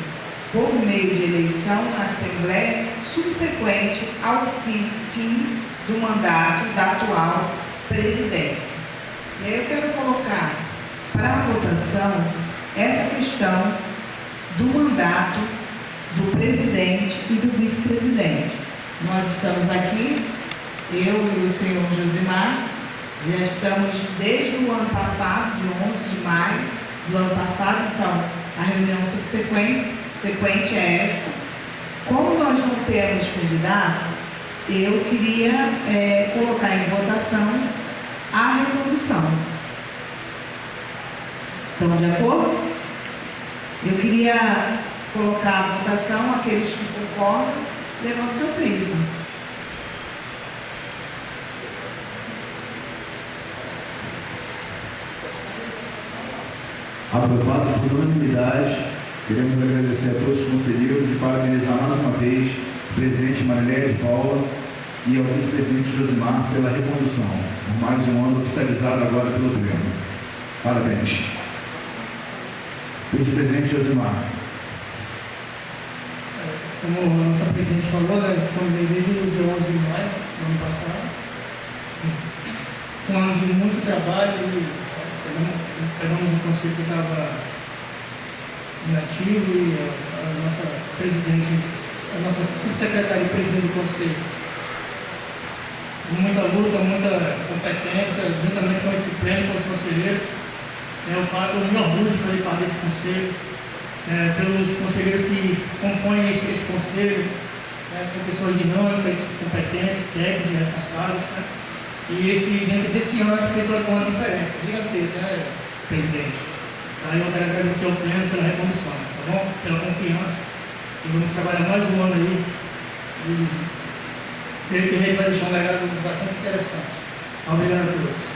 por meio de eleição na Assembleia subsequente ao fim do mandato da atual presidência. E aí eu quero colocar para a votação essa questão do mandato do presidente e do vice-presidente. Nós estamos aqui, eu e o senhor Josimar, já estamos desde o ano passado, de 11 de maio do ano passado, então a reunião subsequente é esta. Como nós não temos candidato, eu queria colocar em votação a recondução. Estão de acordo? Eu queria colocar a votação, aqueles que concordam, levando seu prisma. Aprovado por unanimidade, queremos agradecer a todos os conselheiros e parabenizar mais uma vez o presidente Marilé de Paula e ao vice-presidente Josimar pela recondução, por mais um ano oficializado agora pelo Pleno. Parabéns. Vice-presidente Josimar. Como a nossa presidente falou, nós estamos aí desde o dia 11 de maio do ano passado, um ano de muito trabalho, e pegamos um conselho que estava inativo e a nossa presidente, a nossa subsecretária e presidente do conselho, muita luta, muita competência, juntamente com esse prêmio, com os conselheiros. Eu me orgulho de fazer parte desse conselho, pelos conselheiros que compõem esse conselho, são pessoas dinâmicas, competentes, técnicos e responsáveis, né? E dentro desse ano a gente fez uma diferença gigantesca, né, presidente? Aí eu quero agradecer ao Pleno pela recondução, tá bom? Pela confiança. E vamos trabalhar mais um ano aí. E creio que ele vai deixar um legado bastante interessante. Obrigado a todos.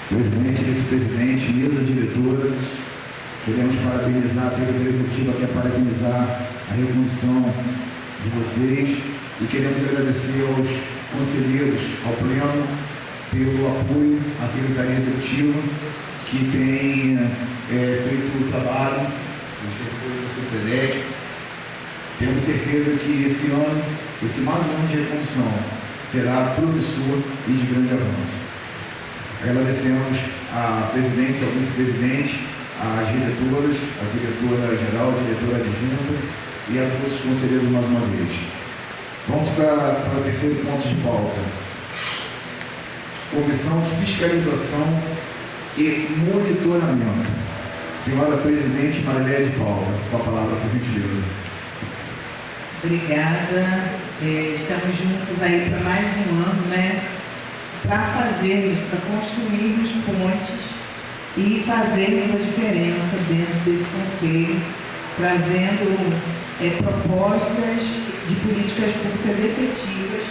Presidente, vice-presidente, mesa diretora, queremos parabenizar a Secretaria Executiva, quer parabenizar a recondução de vocês e queremos agradecer aos conselheiros, ao Pleno, pelo apoio à Secretaria Executiva, que tem feito o trabalho, os servidores da Superdeck. Temos certeza que esse ano, esse mais um ano de recondução, será promissor e de grande avanço. Agradecemos a presidente, ao vice-presidente, às diretoras, a diretora-geral, a diretora adjunta e a todos os conselheiros mais uma vez. Vamos para o terceiro ponto de pauta. Comissão de Fiscalização e Monitoramento. Senhora Presidente Marilé de Paula, com a palavra, por gentileza. Obrigada. Estamos juntos aí para mais um ano, né? Para construirmos pontes e fazermos a diferença dentro desse conselho, trazendo propostas de políticas públicas efetivas.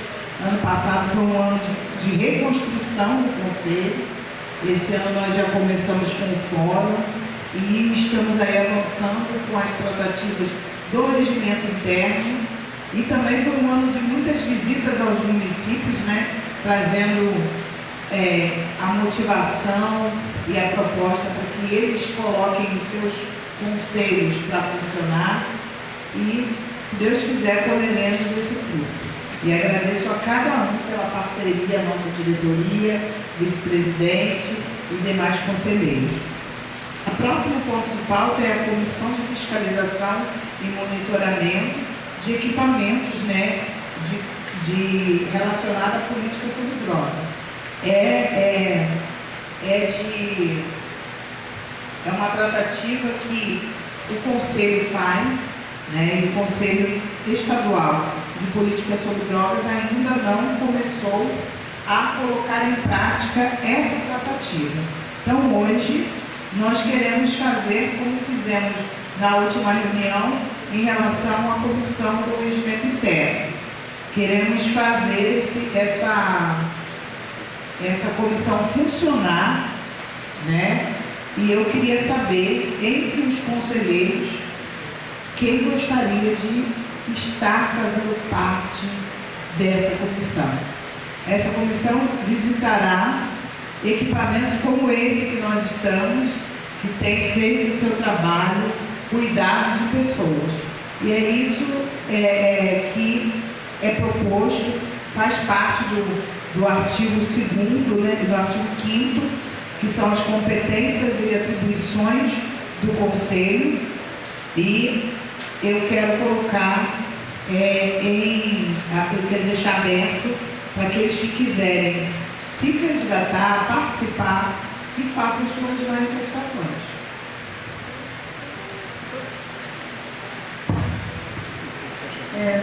Ano passado foi um ano de reconstrução do conselho. Esse ano nós já começamos com o fórum e estamos aí avançando com as tratativas do regimento interno. E também foi um ano de muitas visitas aos municípios, né? Trazendo a motivação e a proposta para que eles coloquem os seus conselhos para funcionar e, se Deus quiser, colheremos esse fruto. E agradeço a cada um pela parceria, a nossa diretoria, vice-presidente e demais conselheiros. O próximo ponto de pauta é a Comissão de Fiscalização e Monitoramento de Equipamentos, né, relacionada à política sobre drogas. É uma tratativa que o Conselho faz, né, e o Conselho Estadual de Política sobre Drogas ainda não começou a colocar em prática essa tratativa. Então, hoje, nós queremos fazer como fizemos na última reunião em relação à comissão do regimento interno. Queremos fazer essa comissão funcionar, né? E eu queria saber, entre os conselheiros, quem gostaria de estar fazendo parte dessa comissão. Essa comissão visitará equipamentos como esse que nós estamos, que tem feito o seu trabalho, cuidado de pessoas. E é isso que é proposto, faz parte do artigo 2º, né, do artigo 5º, que são as competências e atribuições do Conselho, e eu quero colocar, eu quero deixar aberto para aqueles que quiserem se candidatar, participar e façam suas manifestações.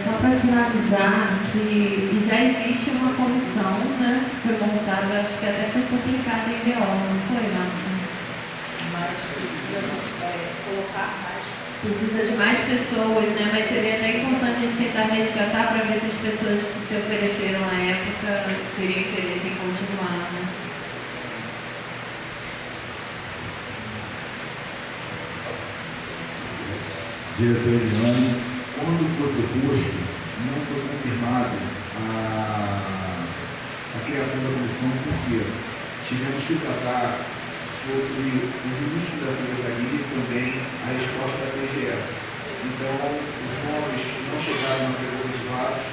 Só para finalizar, que já existe uma comissão, né, que foi montada, acho que até foi publicada em BO, não foi, Marta? Mas precisa colocar mais. Precisa de mais pessoas, né, mas seria até importante a gente tentar resgatar para ver se as pessoas que se ofereceram à época teriam interesse em continuar, né? Diretor Eliane, quando foi proposto, não foi confirmado a criação da comissão, porque tivemos que tratar sobre o jurídico da Secretaria e também a resposta da PGE. Então, os nomes não chegaram a ser observados.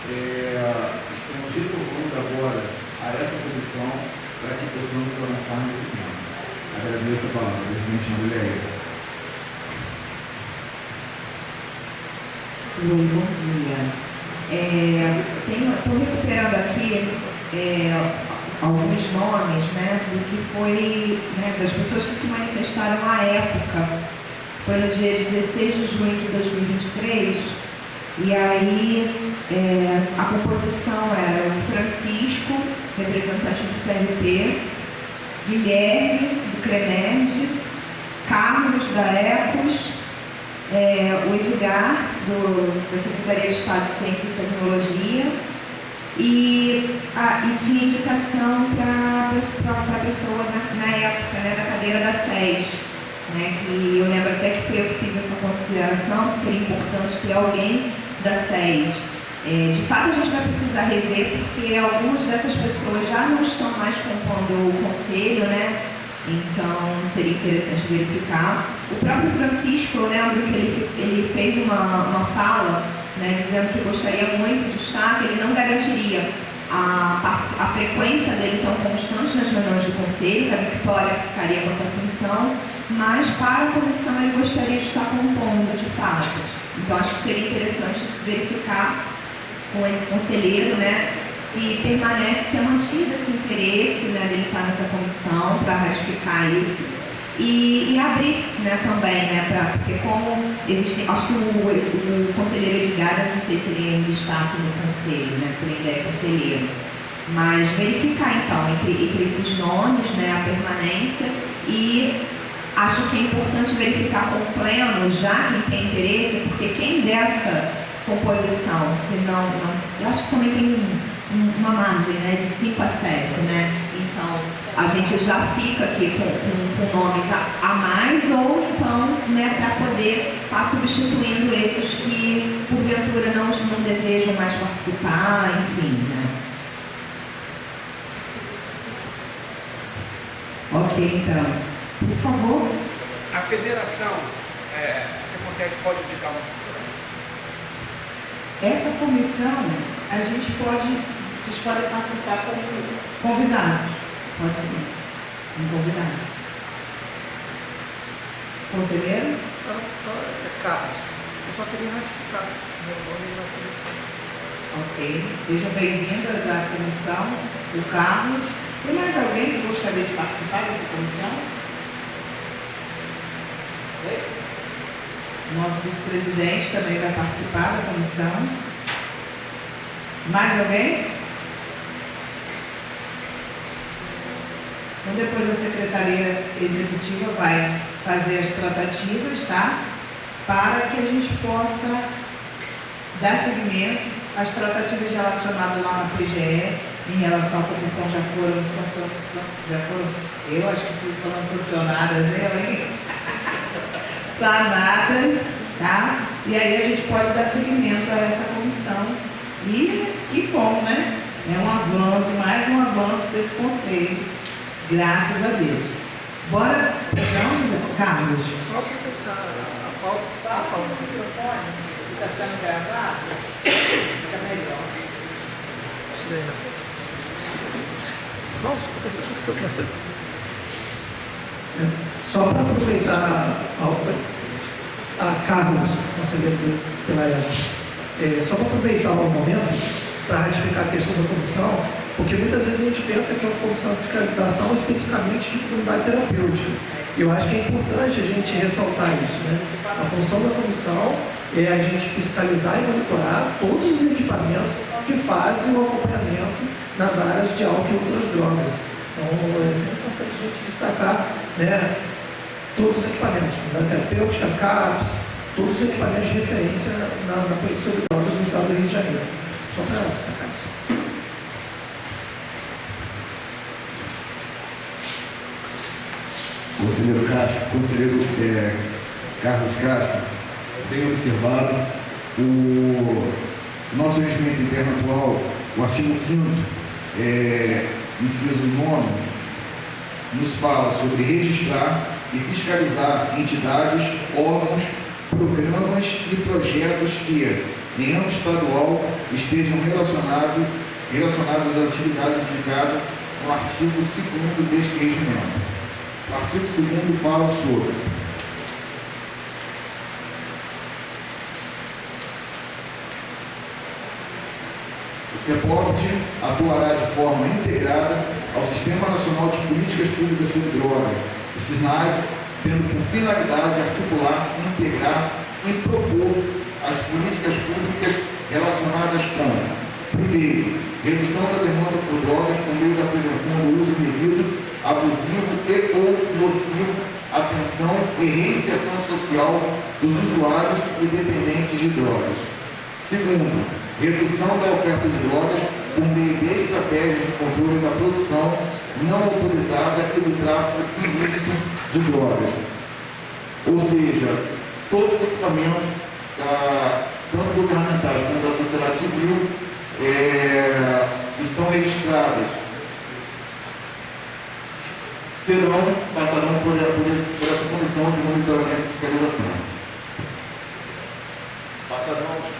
Estamos retornando agora a essa comissão para que possamos avançar nesse tema. Agradeço a palavra, presidente Marilé. Bom dia. Estou recuperando aqui alguns nomes, né, do que foi, né, das pessoas que se manifestaram à época. Foi no dia 16 de junho de 2023, e aí a composição era o Francisco, representante do CRP, Guilherme, do CREMERG, Carlos, da ECOS, o Edgar, da Secretaria de Estado de Ciência e Tecnologia, e tinha indicação para a pessoa na época, né, da cadeira da SES, né, que eu lembro até que foi eu que fiz essa consideração, que seria importante ter alguém da SES. De fato, a gente vai precisar rever, porque algumas dessas pessoas já não estão mais compondo o conselho, né? Então, seria interessante verificar. O próprio Francisco, eu lembro que ele fez uma fala, né, dizendo que gostaria muito de estar, que ele não garantiria a frequência dele tão constante nas reuniões do Conselho, que a Victória ficaria com essa função, mas para a comissão ele gostaria de estar compondo, de fato. Então, acho que seria interessante verificar com esse conselheiro, né, se permanece, se é mantido esse interesse, né, dele estar nessa comissão para ratificar isso e abrir, né, também, né, porque como existe, acho que o conselheiro Edgar, eu não sei se ele ainda está aqui no conselho, né, se ele ainda é conselheiro, mas verificar então entre esses nomes, né, a permanência, e acho que é importante verificar com o pleno, já quem tem interesse, porque quem dessa composição, se não, eu acho que também tem uma margem, né, de 5 a 7, né? Então, a gente já fica aqui com nomes a mais, ou então, né, para poder estar substituindo esses que, porventura, não desejam mais participar, enfim, né? Ok, então, por favor. A federação, a FECONTEC pode indicar uma pessoa? Essa comissão, a gente vocês podem participar como convidados. Pode ser, como convidado. Conselheiro? Não, Carlos. Eu só queria ratificar meu nome na comissão. Ok. Sejam bem-vindos à comissão, o Carlos. Tem mais alguém que gostaria de participar dessa comissão? Oi? Nosso vice-presidente também vai participar da comissão. Mais alguém? Então, depois a Secretaria Executiva vai fazer as tratativas, tá? Para que a gente possa dar seguimento às tratativas relacionadas lá na PGE, em relação à comissão, já foram, eu acho que estou falando sancionadas, hein? Sanadas, tá? E aí a gente pode dar seguimento a essa comissão. E que bom, né? É um avanço, mais um avanço desse conselho, graças a Deus. Bora, José Carlos? Só para tentar a pauta que está falando. Está sendo gravado? Fica melhor. Só para aproveitar a Carlos, conselheiro pela ela, só para aproveitar o momento para ratificar a questão da comissão, porque muitas vezes a gente pensa que é uma comissão de fiscalização especificamente de comunidade terapêutica. Eu acho que é importante a gente ressaltar isso, né? A função da comissão é a gente fiscalizar e monitorar todos os equipamentos que fazem o acompanhamento nas áreas de álcool e outras drogas. Então, é sempre importante a gente destacar, né, todos os equipamentos, comunidade terapêutica, CAPS, todos os equipamentos de referência na política sobre drogas no estado do Rio de Janeiro. Só para destacar isso. Conselheiro Carlos Castro, tem observado o nosso regimento interno atual, o artigo 5º, inciso 9, nos fala sobre registrar e fiscalizar entidades, órgãos, programas e projetos que, em âmbito estadual, estejam relacionados às atividades indicadas no artigo 2º deste regimento. O artigo 2º fala sobre o CEPOPT atuará de forma integrada ao Sistema Nacional de Políticas Públicas sobre Drogas, o SISNAD, tendo por finalidade articular, integrar e propor as políticas públicas relacionadas com, primeiro, redução da demanda por drogas por meio da prevenção do uso indevido, abusivo e ou nocivo, atenção e reinserção social dos usuários e dependentes de drogas. Segundo, redução da oferta de drogas por meio de estratégias de controle da produção não autorizada e do tráfico ilícito de drogas. Ou seja, todos os equipamentos, tanto governamentais como da sociedade civil, estão registrados, passarão por essa comissão de monitoramento e fiscalização. Passarão.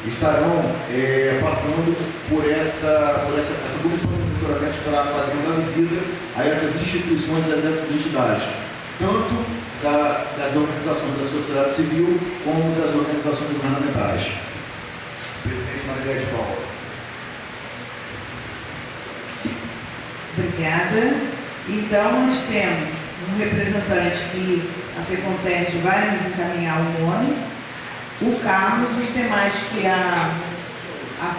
Estarão passando por essa comissão de monitoramento, estará fazendo a visita a essas instituições, a essas entidades, tanto das organizações da sociedade civil como das organizações governamentais. Presidente Maria de Paula. Obrigada. Então, nós temos um representante que a FECONTERG vai nos encaminhar o nome, o Carlos, os demais que a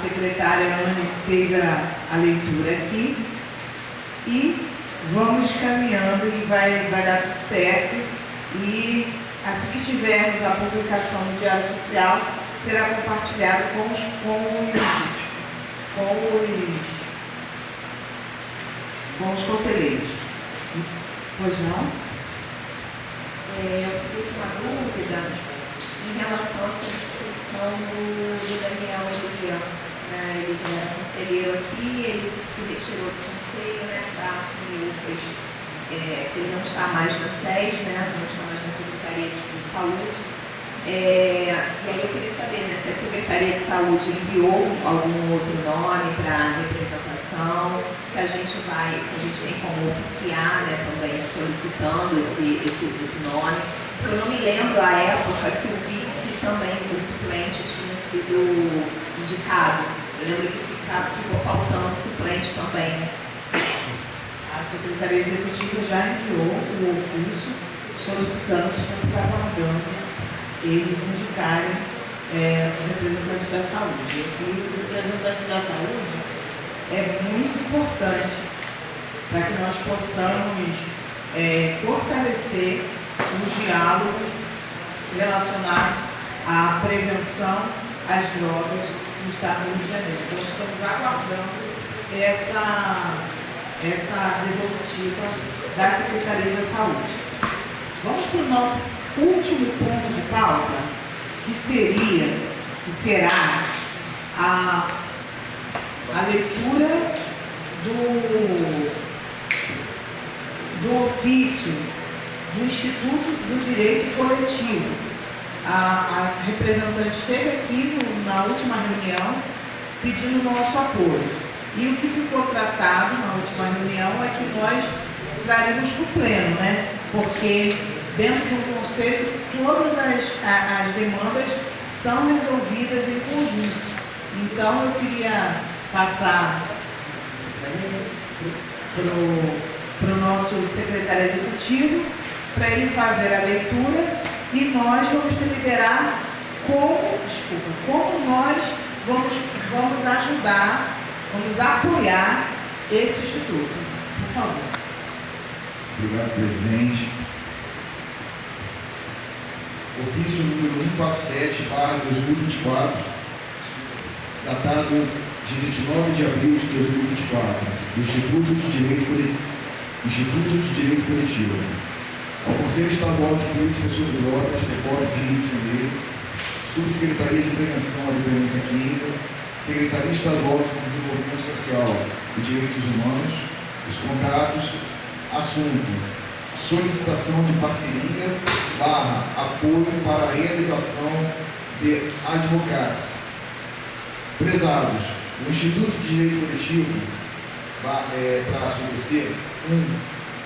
secretária Anne fez a leitura aqui, e vamos caminhando e vai dar tudo certo. E assim que tivermos a publicação no Diário Oficial, será compartilhado com os conselheiros. Pois não? Eu fiquei com uma dúvida em relação à substituição do Daniel Eliano. Ele era conselheiro aqui, ele se retirou do conselho, para assumir outras, que ele não está mais na SES, não está mais na Secretaria de Saúde. E aí eu queria saber se a Secretaria de Saúde enviou algum outro nome para representação, se a gente tem como oficiar, também solicitando esse nome. Eu não me lembro à época se o vice também, o suplente, tinha sido indicado. Eu lembro que ficou faltando suplente também. A Secretaria Executiva já enviou o ofício solicitando, estamos aguardando eles indicarem o representante da saúde. E o representante da saúde é muito importante para que nós possamos fortalecer os diálogos relacionados à prevenção às drogas no estado do Rio de Janeiro. Então, estamos aguardando essa devolutiva da Secretaria da Saúde. Vamos para o nosso último ponto de pauta, que será a leitura do ofício do Instituto do Direito Coletivo. A representante esteve aqui na última reunião pedindo nosso apoio. E o que ficou tratado na última reunião é que nós traríamos para o pleno, né? Porque dentro de um conselho todas as demandas são resolvidas em conjunto. Então eu queria passar para o nosso secretário executivo para ele fazer a leitura e nós vamos deliberar como nós vamos ajudar, vamos apoiar esse instituto. Por favor. Obrigado, presidente. Ofício número 147/2024, datado de 29 de abril de 2024, do Instituto de Direito Coletivo. Ao Conselho Estadual de Política sobre Drogas, Record de Rio de Janeiro, Subsecretaria de Prevenção à Dependência Química, Secretaria Estadual de Desenvolvimento Social e Direitos Humanos, os contatos, assunto: solicitação de parceria / apoio para a realização de advocacia. Prezados, o Instituto de Direito Coletivo, -DC,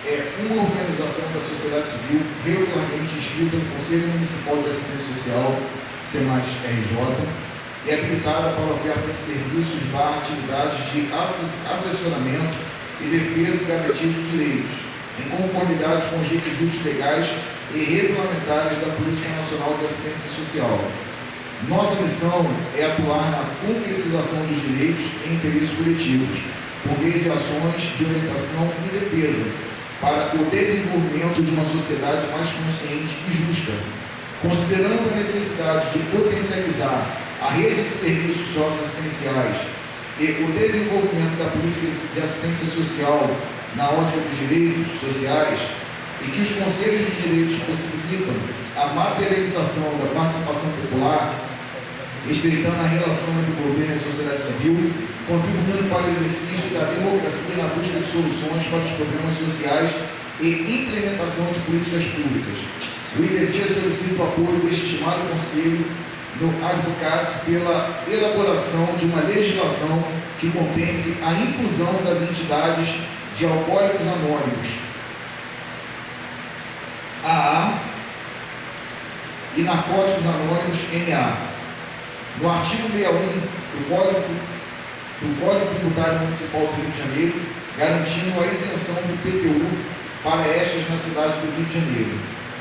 é uma organização da sociedade civil regularmente inscrita no Conselho Municipal de Assistência Social, SEMAS-RJ, e habilitada para a oferta de serviços / atividades de assessoramento e defesa e garantia de direitos, em conformidade com os requisitos legais e regulamentares da Política Nacional de Assistência Social. Nossa missão é atuar na concretização dos direitos e interesses coletivos, por meio de ações de orientação e defesa, para o desenvolvimento de uma sociedade mais consciente e justa, considerando a necessidade de potencializar a rede de serviços socioassistenciais e o desenvolvimento da política de assistência social na ótica dos direitos sociais, e que os conselhos de direitos possibilitam a materialização da participação popular, estreitando a relação entre o governo e a sociedade civil, contribuindo para o exercício da democracia na busca de soluções para os problemas sociais e implementação de políticas públicas. O IDC solicita o apoio deste estimado Conselho no advocacia pela elaboração de uma legislação que contemple a inclusão das entidades de alcoólicos anônimos, AA, e narcóticos anônimos, NA. No artigo 61 do Código Tributário Municipal do Rio de Janeiro, garantindo a isenção do IPTU para estas na cidade do Rio de Janeiro.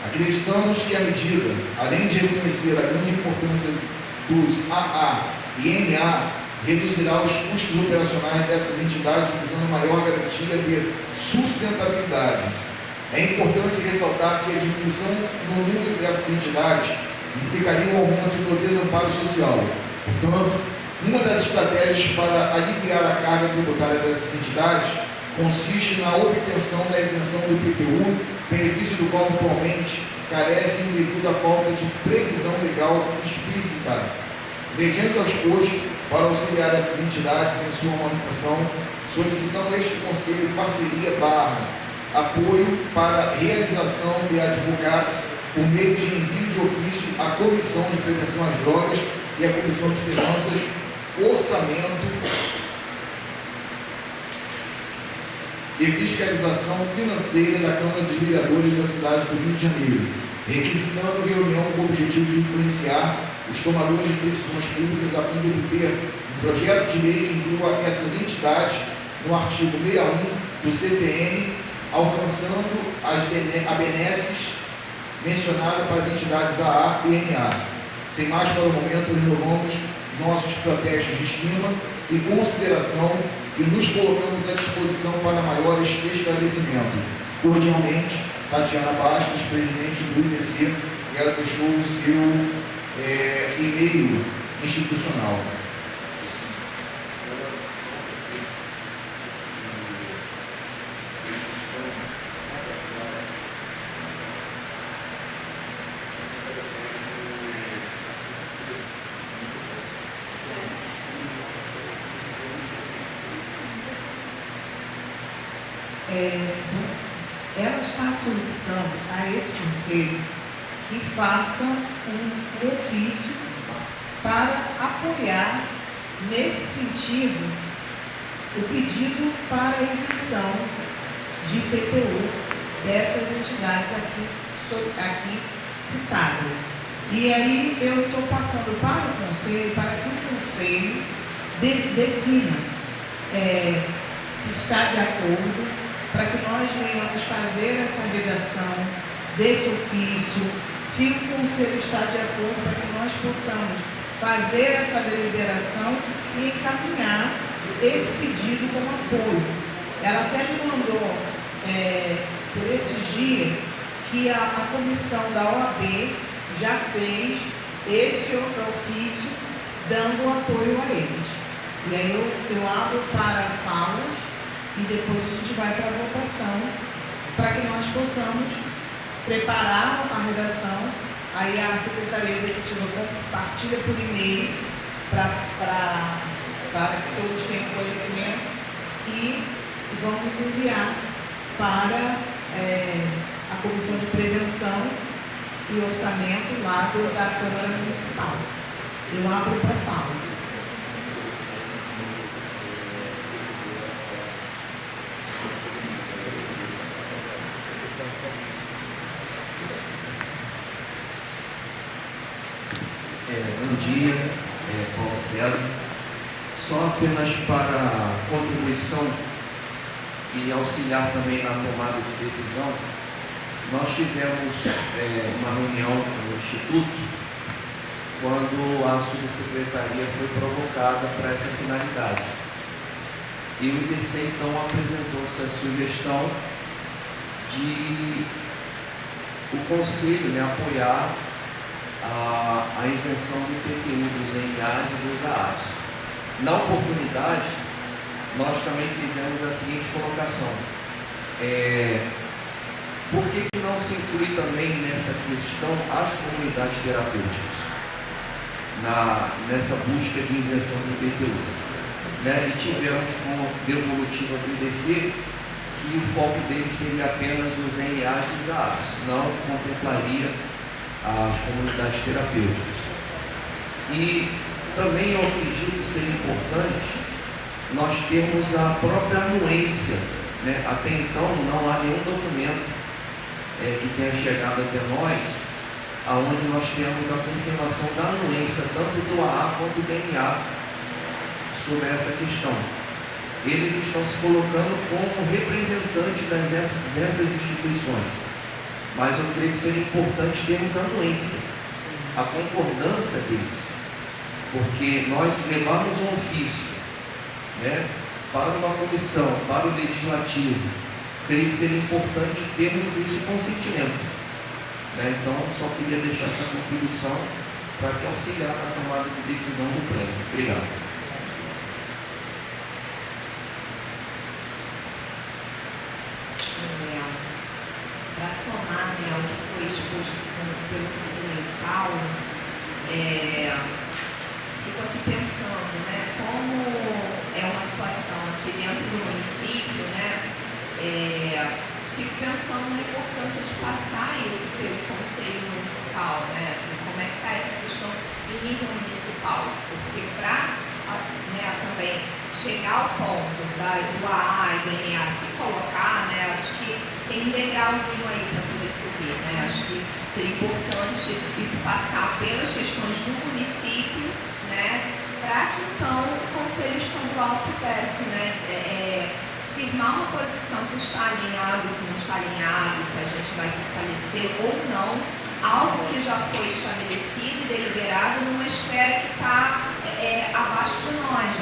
Acreditamos que a medida, além de reconhecer a grande importância dos AA e NA, reduzirá os custos operacionais dessas entidades, visando maior garantia de sustentabilidade. É importante ressaltar que a diminuição no número dessas entidades implicaria um aumento do desamparo social. Portanto, uma das estratégias para aliviar a carga tributária dessas entidades consiste na obtenção da isenção do IPTU, benefício do qual atualmente carecem devido à falta de previsão legal explícita. Mediante ao exposto, para auxiliar essas entidades em sua manutenção, solicitando a este Conselho parceria / apoio para realização de advocacia por meio de envio de ofício à Comissão de Prevenção às Drogas e à Comissão de Finanças, Orçamento e Fiscalização Financeira da Câmara dos Vereadores da cidade do Rio de Janeiro, requisitando reunião com o objetivo de influenciar os tomadores de decisões públicas a fim de obter um projeto de lei que inclua essas entidades no artigo 61 do CTN, alcançando a benesses mencionada para as entidades AA e NA. Sem mais para o momento, renovamos nossos protestos de estima e consideração e nos colocamos à disposição para maiores esclarecimentos. Cordialmente, Tatiana Bastos, presidente do IDC, ela deixou o seu e-mail institucional. ela está solicitando a esse conselho que faça um ofício para apoiar, nesse sentido, o pedido para a isenção de IPTU dessas entidades aqui citadas. E aí eu estou passando para o conselho, para que o conselho defina se está de acordo, para que nós venhamos fazer essa redação desse ofício, se o conselho está de acordo, para que nós possamos fazer essa deliberação e encaminhar esse pedido como apoio. Ela até me mandou, por esses dias, que a comissão da OAB já fez esse ofício dando apoio a eles. E aí eu abro para falas e depois a gente vai para a votação, para que nós possamos preparar a redação. Aí a Secretaria Executiva compartilha por e-mail para que todos tenham conhecimento e vamos enviar para a Comissão de Prevenção e Orçamento lá da Câmara Municipal. Eu abro para fala. Bom dia, Paulo César. Só apenas para contribuição e auxiliar também na tomada de decisão, nós tivemos uma reunião no Instituto quando a subsecretaria foi provocada para essa finalidade. E o ITC então apresentou essa sugestão de o Conselho apoiar a isenção do IPTU dos NAs e dos AAs. Na oportunidade, nós também fizemos a seguinte colocação: por que não se inclui também nessa questão as comunidades terapêuticas, nessa busca de isenção do IPTU? E tivemos como devolutiva do IDC que o foco dele seria apenas os NAs e os AAs, não contemplaria as comunidades terapêuticas. E também eu acredito ser importante nós termos a própria anuência, Até então não há nenhum documento que tenha chegado até nós, aonde nós temos a confirmação da anuência tanto do AA quanto do DNA sobre essa questão. Eles estão se colocando como representantes dessas instituições. Mas eu creio que seria importante termos a anuência, a concordância deles, porque nós levamos um ofício para uma comissão, para o legislativo, creio que seria importante termos esse consentimento. Então, só queria deixar essa contribuição para que auxiliar na tomada de decisão do pleno. Obrigado. Para somar ao que foi exposto pelo conselheiro Paulo, fico aqui pensando, como é uma situação aqui dentro do município, fico pensando na importância de passar isso pelo Conselho Municipal, assim, como é que está essa questão em nível municipal, porque para também chegar ao ponto do AA e do NA se colocar, acho que tem um degrauzinho aí para poder subir, acho que seria importante isso passar pelas questões do município, para que então o Conselho Estadual pudesse, firmar uma posição, se está alinhado, se não está alinhado, se a gente vai fortalecer ou não, algo que já foi estabelecido e deliberado numa esfera que está abaixo de nós,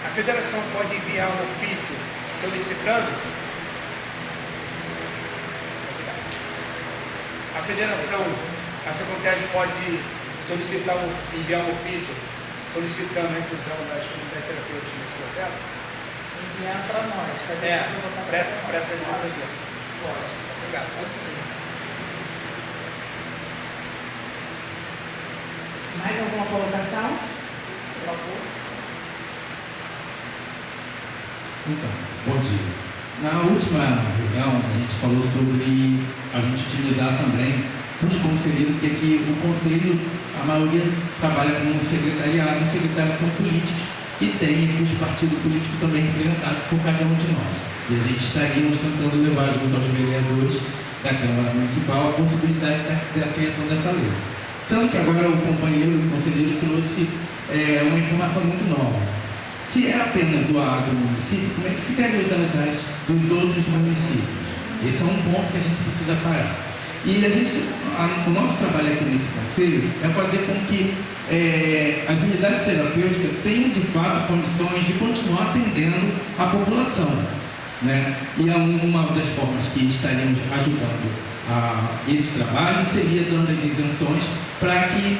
A federação pode enviar um ofício solicitando. A FECONTEG pode enviar um ofício solicitando a inclusão das comunidades terapêuticas nesse processo? Enviar para nós, fazer essa provocação. Para essa aqui. Pode. Obrigado. Pode ser. Mais alguma colocação? Por favor. Então, bom dia. Na última reunião, a gente falou sobre a gente utilizar também os conselheiros, que aqui o conselho, a maioria trabalha com o secretariado, os secretários são políticos e tem aqui os partidos políticos também representados por cada um de nós. E a gente estaríamos tentando levar junto aos vereadores da Câmara Municipal a possibilidade da criação dessa lei. Sendo que agora o companheiro, o conselheiro, trouxe uma informação muito nova. Se é apenas o A do município, como é que ficaria os atrás dos outros municípios? Esse é um ponto que a gente precisa parar. E o nosso trabalho aqui nesse conselho é fazer com que as unidades terapêuticas tenham de fato condições de continuar atendendo a população, né? E uma das formas que estaríamos ajudando a esse trabalho seria dando as isenções para que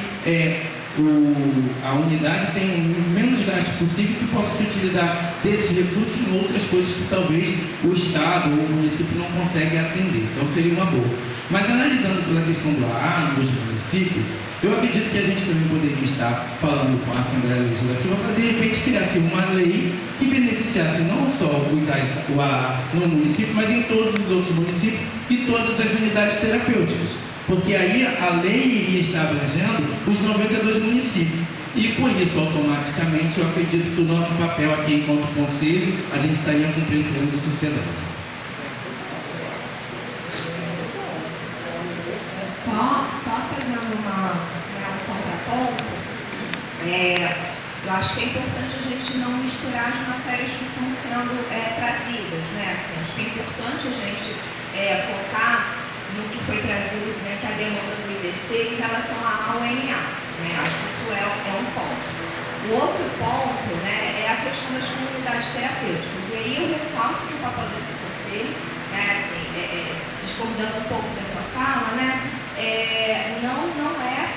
a unidade tenha o menos gasto possível, que possa se utilizar desses recursos em outras coisas que talvez o Estado ou o município não conseguem atender. Então seria uma boa. Mas analisando pela questão do AA nos municípios, eu acredito que a gente também poderia estar falando com a Assembleia Legislativa para de repente criar uma lei que beneficiasse não só o AA no município, mas em todos os outros municípios e todas as unidades terapêuticas. Porque aí a lei iria estar abrangendo os 92 municípios. E com isso, automaticamente, eu acredito que o nosso papel aqui enquanto conselho, a gente estaria cumprindo com a sociedade. Só fazendo um contraponto, eu acho que é importante a gente não misturar as matérias que estão sendo trazidas, né? Assim, acho que é importante a gente focar no que foi trazido, né, que é a demanda do IDC em relação ao NA, né? Acho que isso é um ponto. O outro ponto, né, é a questão das comunidades terapêuticas. E aí eu ressalto que o papel desse conselho, né, assim, discordando um pouco da tua fala, né, não é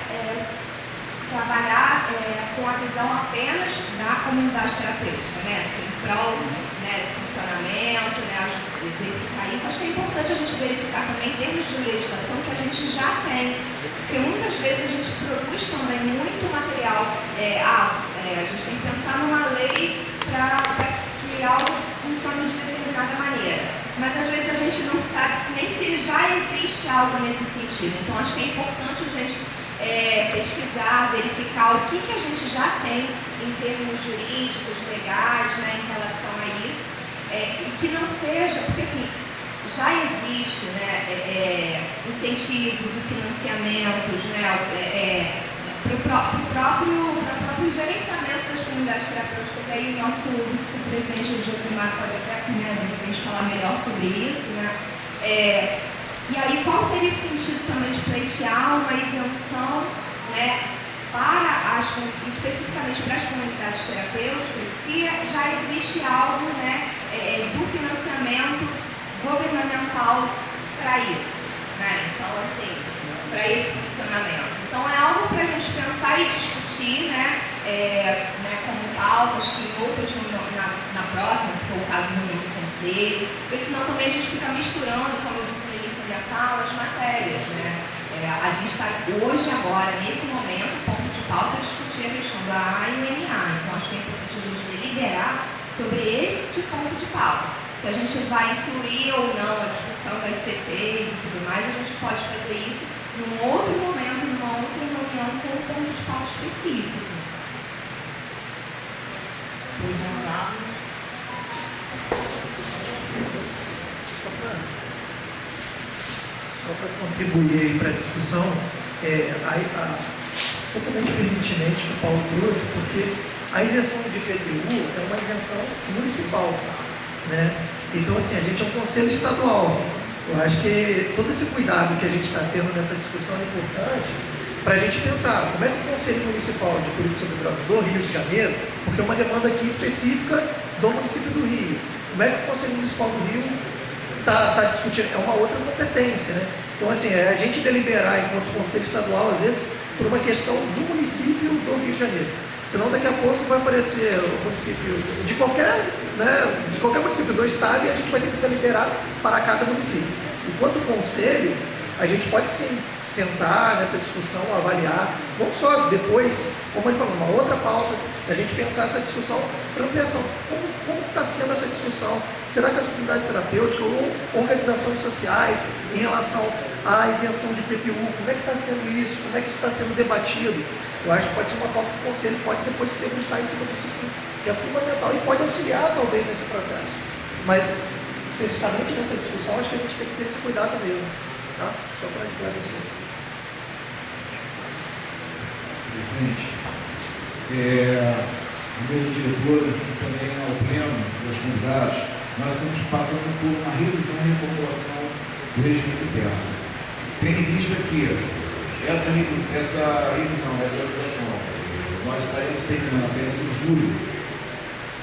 trabalhar com a visão apenas da comunidade terapêutica, né, assim, em prol, né, do funcionamento, né, verificar isso. Acho que é importante a gente verificar também em termos de legislação que a gente já tem, porque muitas vezes a gente produz também muito material, a gente tem que pensar numa lei para que algo funcione de determinada maneira, mas às vezes a gente não sabe nem se já existe algo nesse sentido. Então acho que é importante a gente pesquisar, verificar o que a gente já tem em termos jurídicos, legais, né, em relação a isso, e que não seja, porque assim, já existe, né, incentivos e financiamentos, né, para o próprio gerenciamento das comunidades terapêuticas. Aí o nosso vice-presidente Josimar pode até, né, de repente falar melhor sobre isso, né? E aí, qual seria o sentido também de pleitear uma isenção, né, especificamente para as comunidades terapêuticas, se já existe algo, né, do financiamento governamental para isso, né? Então, assim, para esse funcionamento. Então, é algo para a gente pensar e discutir, né, como pautas, que outras na próxima, se for o caso, no conselho, porque senão também a gente fica misturando, como eu disse no início da minha fala, as matérias, né? A gente está hoje, agora, nesse momento, o ponto de pauta é discutir a questão do AA e o NA. Então, acho que é importante a gente deliberar sobre esse ponto de pauta. Se a gente vai incluir ou não a discussão das CTs e tudo mais, a gente pode fazer isso num outro momento, numa outra reunião com um ponto de pauta específico. Pois não. Só para contribuir para a discussão, totalmente pertinente que o Paulo trouxe, porque a isenção de IPTU é uma isenção municipal, né? Então, assim, a gente é um conselho estadual. Eu acho que todo esse cuidado que a gente está tendo nessa discussão é importante para a gente pensar como é que o Conselho Municipal de Política sobre Drogas do Rio de Janeiro, porque é uma demanda aqui específica do município do Rio, como é que o Conselho Municipal do Rio está discutindo, é uma outra competência, né? Então, assim, a gente deliberar enquanto Conselho Estadual, às vezes, por uma questão do município do Rio de Janeiro. Senão, daqui a pouco vai aparecer o município de qualquer município do estado e a gente vai ter que deliberar para cada município. Enquanto Conselho, a gente pode sim sentar nessa discussão, avaliar, não só depois, como ele falou, uma outra pauta, a gente pensar essa discussão para ampliação. Como como está sendo essa discussão? Será que as comunidades terapêuticas ou organizações sociais, em relação à isenção de PTU, como é que está sendo isso? Como é que isso está sendo debatido? Eu acho que pode ser uma pauta que o Conselho pode depois se debruçar em cima disso sim, que é fundamental e pode auxiliar talvez nesse processo. Mas, especificamente nessa discussão, acho que a gente tem que ter esse cuidado mesmo. Tá? Só para esclarecer. Presidente, a mesa diretora e também ao pleno dos convidados, nós estamos passando por uma revisão e reformulação do regimento interno. Tendo em vista que essa revisão da atualização nós estaremos terminando apenas em julho,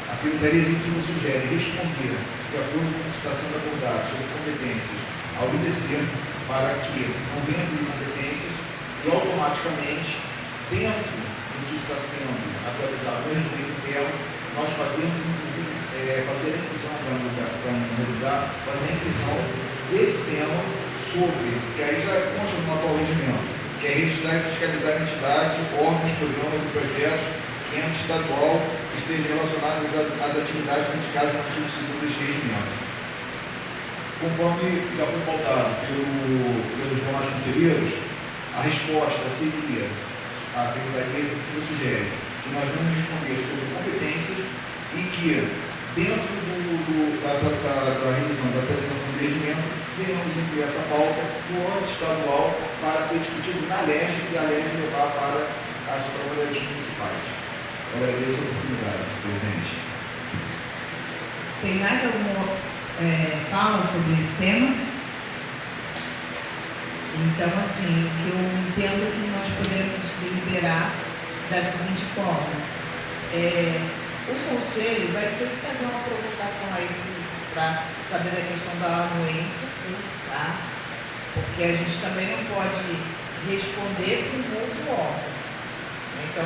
a Secretaria Executiva sugere responder, de acordo com o que está sendo abordado sobre competências, ao IBC, para que não venha de competências e automaticamente, dentro do que está sendo atualizado no regimento interno, nós fazemos, inclusive, fazer a inclusão, para não redundar, fazer a inclusão desse tema sobre, que aí já consta no atual regimento, que é registrar e fiscalizar entidades, órgãos, programas e projetos em âmbito estadual que estejam relacionados às atividades indicadas no artigo 2º deste regimento. Conforme já foi pautado pelos demais conselheiros, a resposta seria, a Secretaria Executiva sugere que nós vamos responder sobre competências e que, dentro da revisão da atualização do regimento, venhamos incluir essa pauta no âmbito estadual para ser discutido na LERJ e a LERJ levar para as procuradorias municipais. Eu agradeço a oportunidade, presidente. Tem mais alguma fala sobre esse tema? Então, assim, eu entendo que nós podemos deliberar da seguinte forma. O Conselho vai ter que fazer uma provocação aí para saber da questão da anuência, tá? Porque a gente também não pode responder com outro órgão. Então,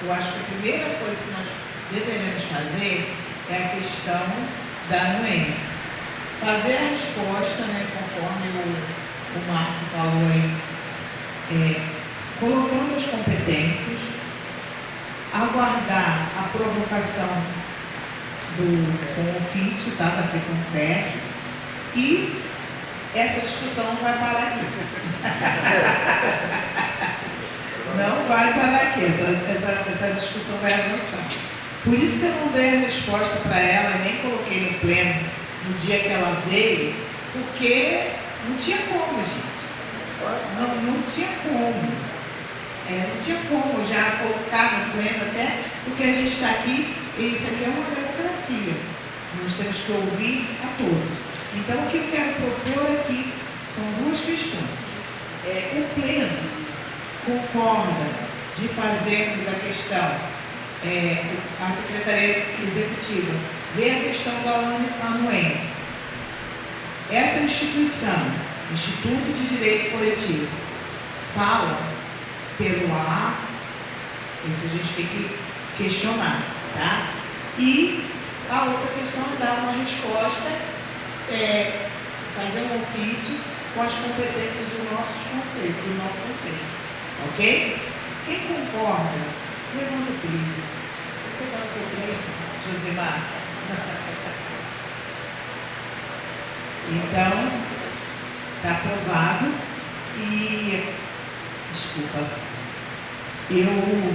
eu acho que a primeira coisa que nós deveremos fazer é a questão da anuência. Fazer a resposta, né, conforme o Marco falou aí, colocando as competências, aguardar a provocação com o ofício, tá, da FECONTER, e essa discussão não vai parar aqui. Não vai parar aqui, essa discussão vai avançar. Por isso que eu não dei a resposta para ela, nem coloquei no pleno no dia que ela veio, porque não tinha como, gente. Não tinha como. Não tinha como já colocar no pleno, até porque a gente está aqui, e isso aqui é uma democracia. Nós temos que ouvir a todos. Então, o que eu quero propor aqui são duas questões. O pleno concorda de fazermos a questão, a Secretaria Executiva vê a questão da anuência. Essa instituição, Instituto de Direito Coletivo, fala pelo ar, isso a gente tem que questionar, tá? E a outra questão é dar uma resposta, fazer um ofício com as competências do nosso conselho, ok? Quem concorda, levanta o piso. Vou pegar o seu texto, Josimar. Então, está aprovado e, desculpa, eu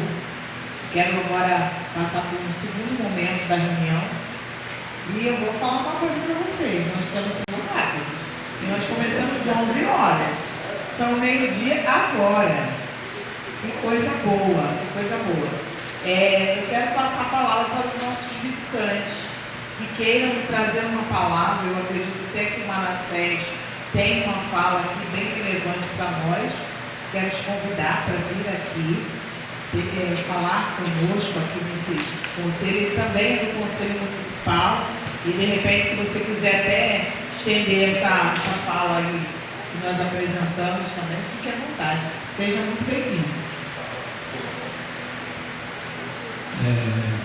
quero agora passar por um segundo momento da reunião e eu vou falar uma coisa para vocês. Nós estamos sendo rápidos e nós começamos 11 horas. São meio-dia agora. Que coisa boa, que coisa boa. Eu quero passar a palavra para os nossos visitantes que queiram trazer uma palavra. Eu acredito até que o Manassés tem uma fala aqui bem relevante para nós. Quero te convidar para vir aqui, falar conosco aqui nesse conselho e também no Conselho Municipal. E de repente, se você quiser até estender essa fala aí que nós apresentamos também, fique à vontade. Seja muito bem-vindo.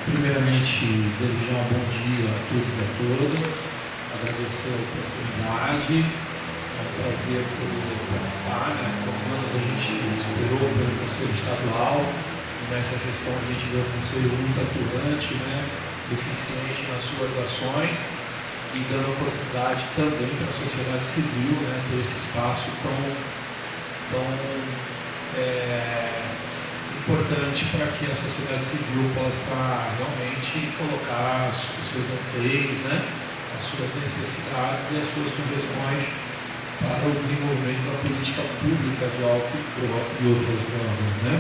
Primeiramente, desejar um bom dia a todos e a todas, agradecer a oportunidade, é um prazer poder participar, né? Quantos anos a gente esperou pelo Conselho Estadual, nessa questão a gente vê o Conselho muito atuante, né? eficiente nas suas ações e dando oportunidade também para a sociedade civil, né, ter esse espaço tão importante para que a sociedade civil possa realmente colocar os seus anseios, né, as suas necessidades e as suas sugestões para o desenvolvimento da política pública de álcool e outras drogas, né.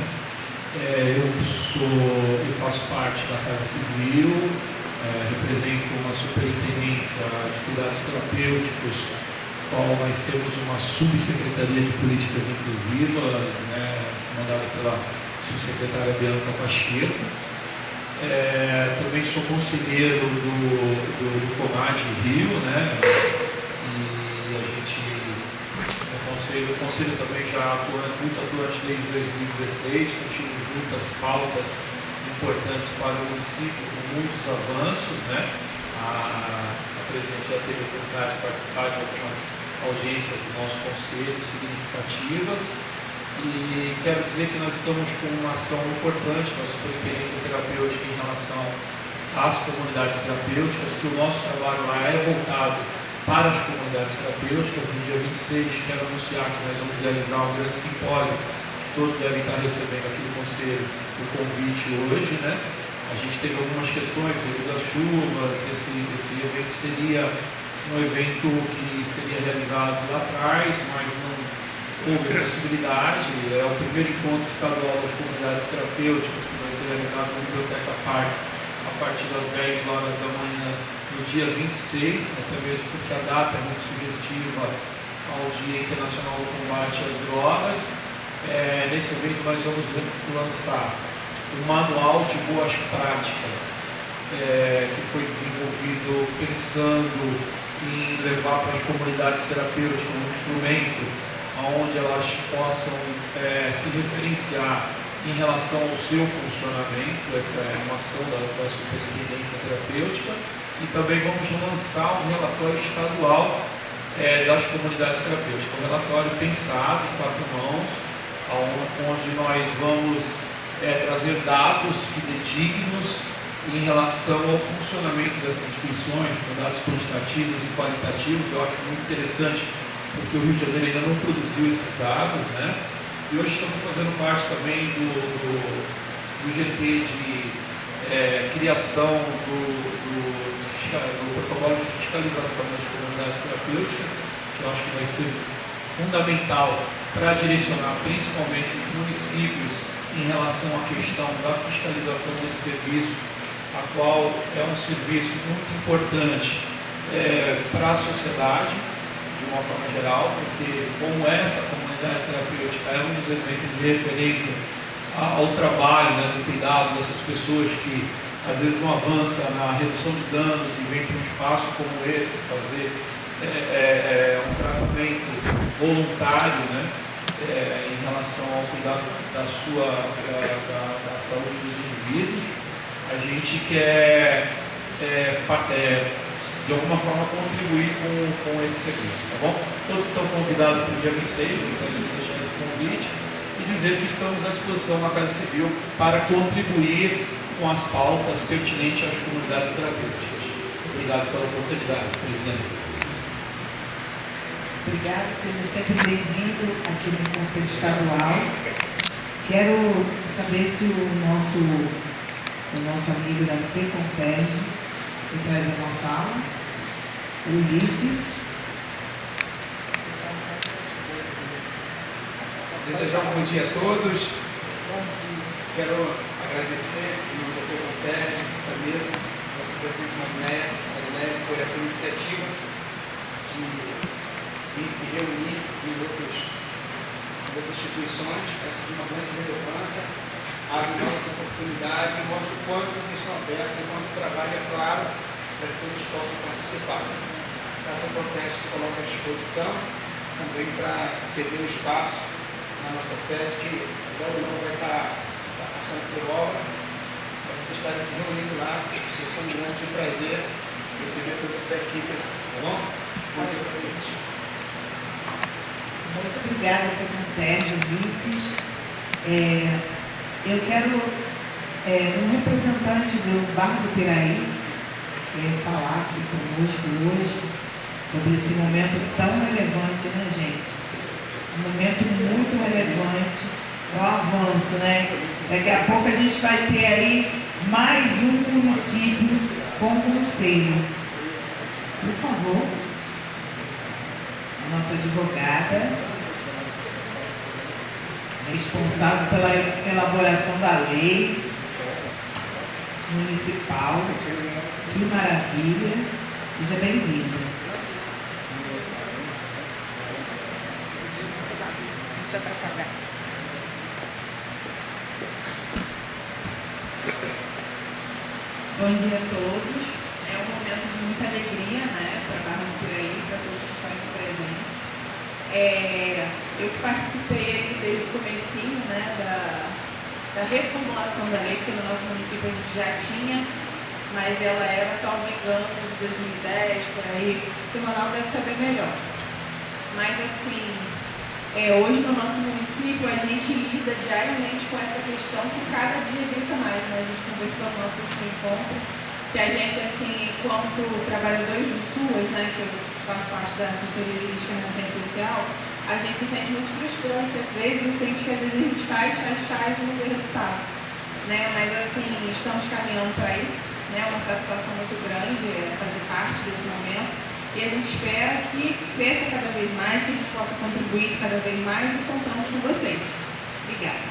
Eu faço parte da Casa Civil, represento uma superintendência de cuidados terapêuticos, qual nós temos uma subsecretaria de políticas inclusivas, né, comandada pela subsecretária Bianca Pacheco. Também sou conselheiro do Comad Rio, né, e a gente, o conselho também já muito atuante desde 2016, tivemos muitas pautas importantes para o município, com muitos avanços, né. A presidente já teve a oportunidade de participar de algumas audiências do nosso conselho significativas. E quero dizer que nós estamos com uma ação importante na superintendência terapêutica em relação às comunidades terapêuticas, que o nosso trabalho lá é voltado para as comunidades terapêuticas. No dia 26, quero anunciar que nós vamos realizar um grande simpósio, que todos devem estar recebendo aqui do Conselho o convite hoje, né? A gente teve algumas questões devido às chuvas. Esse evento seria um evento que seria realizado lá atrás, mas não houve possibilidade. É o primeiro encontro estadual das comunidades terapêuticas, que vai ser realizado na Biblioteca Parque a partir das 10 horas da manhã, no dia 26, até mesmo porque a data é muito sugestiva ao Dia Internacional do Combate às Drogas. Nesse evento nós vamos lançar um manual de boas práticas que foi desenvolvido pensando em levar para as comunidades terapêuticas um instrumento onde elas possam se referenciar em relação ao seu funcionamento. Essa é uma ação da superintendência terapêutica. E também vamos lançar um relatório estadual das comunidades terapêuticas, um relatório pensado em 4 mãos, onde nós vamos trazer dados fidedignos em relação ao funcionamento dessas instituições, com dados quantitativos e qualitativos. Eu acho muito interessante, porque o Rio de Janeiro ainda não produziu esses dados, né? E hoje estamos fazendo parte também do GT de criação do protocolo de fiscalização das comunidades terapêuticas, que eu acho que vai ser fundamental para direcionar principalmente os municípios em relação à questão da fiscalização desse serviço, a qual é um serviço muito importante para a sociedade, de uma forma geral, porque como essa comunidade terapêutica é um dos exemplos de referência ao trabalho, né, do cuidado dessas pessoas que às vezes não avança na redução de danos e vem para um espaço como esse fazer um tratamento voluntário, né, em relação ao cuidado da saúde dos indivíduos. A gente quer de alguma forma contribuir com esse serviço, tá bom? Todos estão convidados para o dia 26, gostaria de deixar esse convite e dizer que estamos à disposição na Casa Civil para contribuir com as pautas pertinentes às comunidades terapêuticas. Obrigado pela oportunidade, presidente. Obrigada, seja sempre bem-vindo aqui no Conselho Estadual. Quero saber se o nosso amigo da FECOMPERJ vai trazer uma fala. O Ulisses. Desejar um bom dia a todos. Quero agradecer em nome da FECOMPERJ, essa mesa, ao superintendente Magnéia, por essa iniciativa de reunir em outras instituições. Peço de uma grande relevância, abre nossa oportunidade e mostra o quanto vocês estão abertos e quanto o trabalho é claro para que todos possam participar. A FECOMPERJ se coloca à disposição também para ceder o espaço na nossa sede, que logo não vai estar passando por obra, para vocês estarem se reunindo lá. Vai ser um grande prazer receber toda essa equipe, tá bom? Bom dia para todos. Muito obrigada, FECOMPERJ, Ulisses. Eu quero um representante do Barra do Piraí, falar aqui conosco hoje sobre esse momento tão relevante, né, gente? Um momento muito relevante, é um avanço, né? Daqui a pouco a gente vai ter aí mais um município com conselho. Por favor, a nossa advogada, responsável pela elaboração da lei municipal. Que maravilha! Seja bem-vinda. Deixa eu atrapalhar. Bom dia a todos. É um momento de muita alegria, né, para Barra do Piraí, para todos que estão aqui presentes. Eu que participei aqui desde o comecinho, né, da reformulação da lei, porque no nosso município a gente já tinha, mas ela era, salvo engano, de 2010, por aí. O senhor Ronaldo deve saber melhor. Mas, assim, hoje no nosso município a gente lida diariamente com essa questão que cada dia grita mais, né? A gente conversou no nosso último encontro, que a gente, assim, enquanto trabalhadores do SUAS, né, que eu faço parte da assessoria jurídica na ciência social, a gente se sente muito frustrante às vezes e sente que às vezes a gente faz e não vê resultado, né? Mas, assim, estamos caminhando para isso, né? Uma satisfação muito grande fazer parte desse momento. E a gente espera que cresça cada vez mais, que a gente possa contribuir de cada vez mais e contamos com vocês. Obrigada.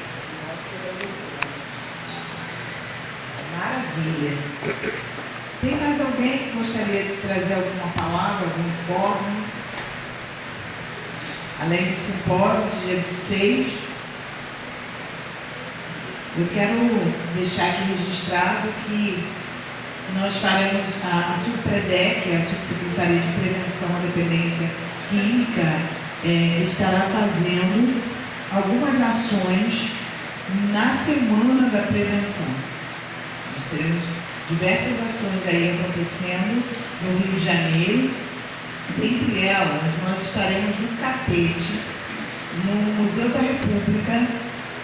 Maravilha. Tem mais alguém que gostaria de trazer alguma palavra, algum informe? Além do simpósio de dia 26, eu quero deixar aqui registrado que nós faremos a SUPREDEC, a Subsecretaria de Prevenção à Dependência Química, estará fazendo algumas ações na Semana da Prevenção. Nós teremos diversas ações aí acontecendo no Rio de Janeiro. Dentre elas, nós estaremos no Catete, no Museu da República,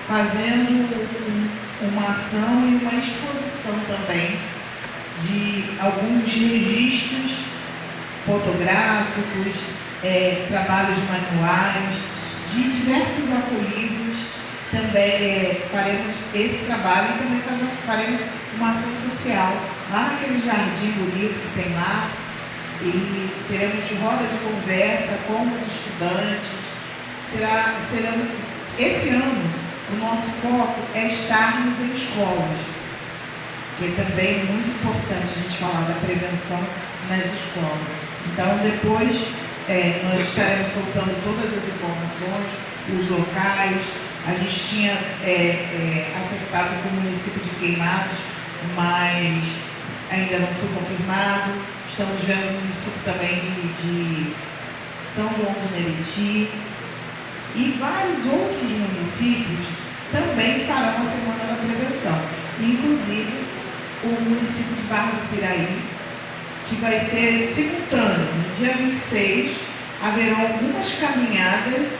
fazendo uma ação e uma exposição também de alguns registros fotográficos, trabalhos manuais, de diversos acolhidos. Também faremos esse trabalho e também faremos uma ação social lá naquele jardim bonito que tem lá, e teremos roda de conversa com os estudantes. Esse ano, o nosso foco é estarmos em escolas, que também é muito importante a gente falar da prevenção nas escolas. Então, depois, nós estaremos soltando todas as informações, os locais. A gente tinha acertado com o município de Queimados, mas ainda não foi confirmado. Estamos vendo o município também de São João do Meriti. E vários outros municípios também farão a Semana da Prevenção. Inclusive, o município de Barra do Piraí, que vai ser simultâneo. No dia 26, haverão algumas caminhadas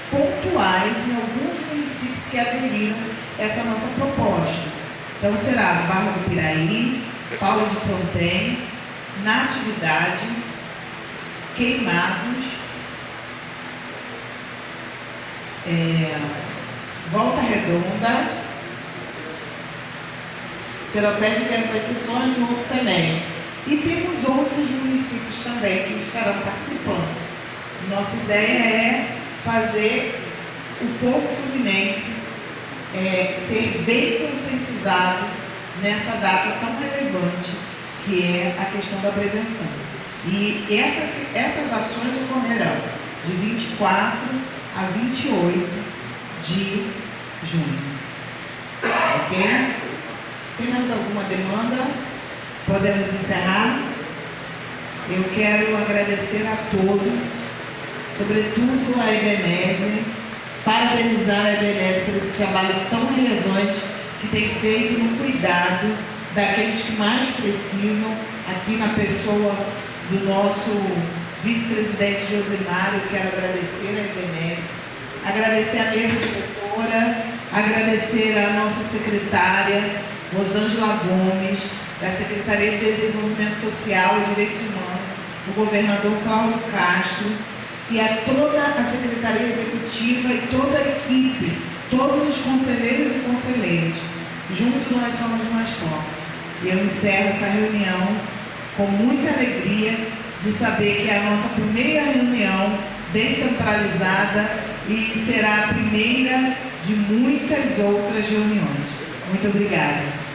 pontuais em alguns municípios que aderiram a essa nossa proposta. Então, será Barra do Piraí, Paula de Fronten, Natividade, Queimados, Volta Redonda, Seropédica vai ser só no outro semestre. E temos outros municípios também que estarão participando. Nossa ideia é fazer o povo fluminense ser bem conscientizado nessa data tão relevante que é a questão da prevenção. E essas ações ocorrerão de 24 a 28 de junho. Ok? Tem mais alguma demanda? Podemos encerrar? Eu quero agradecer a todos, sobretudo a Ebenezer, parabenizar a Ebenezer por esse trabalho tão relevante que tem feito no cuidado daqueles que mais precisam, aqui na pessoa do nosso vice-presidente Josimar. Eu quero agradecer a Ebenezer, agradecer a mesa diretora, agradecer a nossa secretária Rosângela Gomes, da Secretaria de Desenvolvimento Social e Direitos Humanos, o governador Cláudio Castro, e a toda a Secretaria Executiva e toda a equipe, todos os conselheiros e conselheiras. Juntos nós somos mais fortes. E eu encerro essa reunião com muita alegria de saber que é a nossa primeira reunião descentralizada e será a primeira de muitas outras reuniões. Muito obrigada.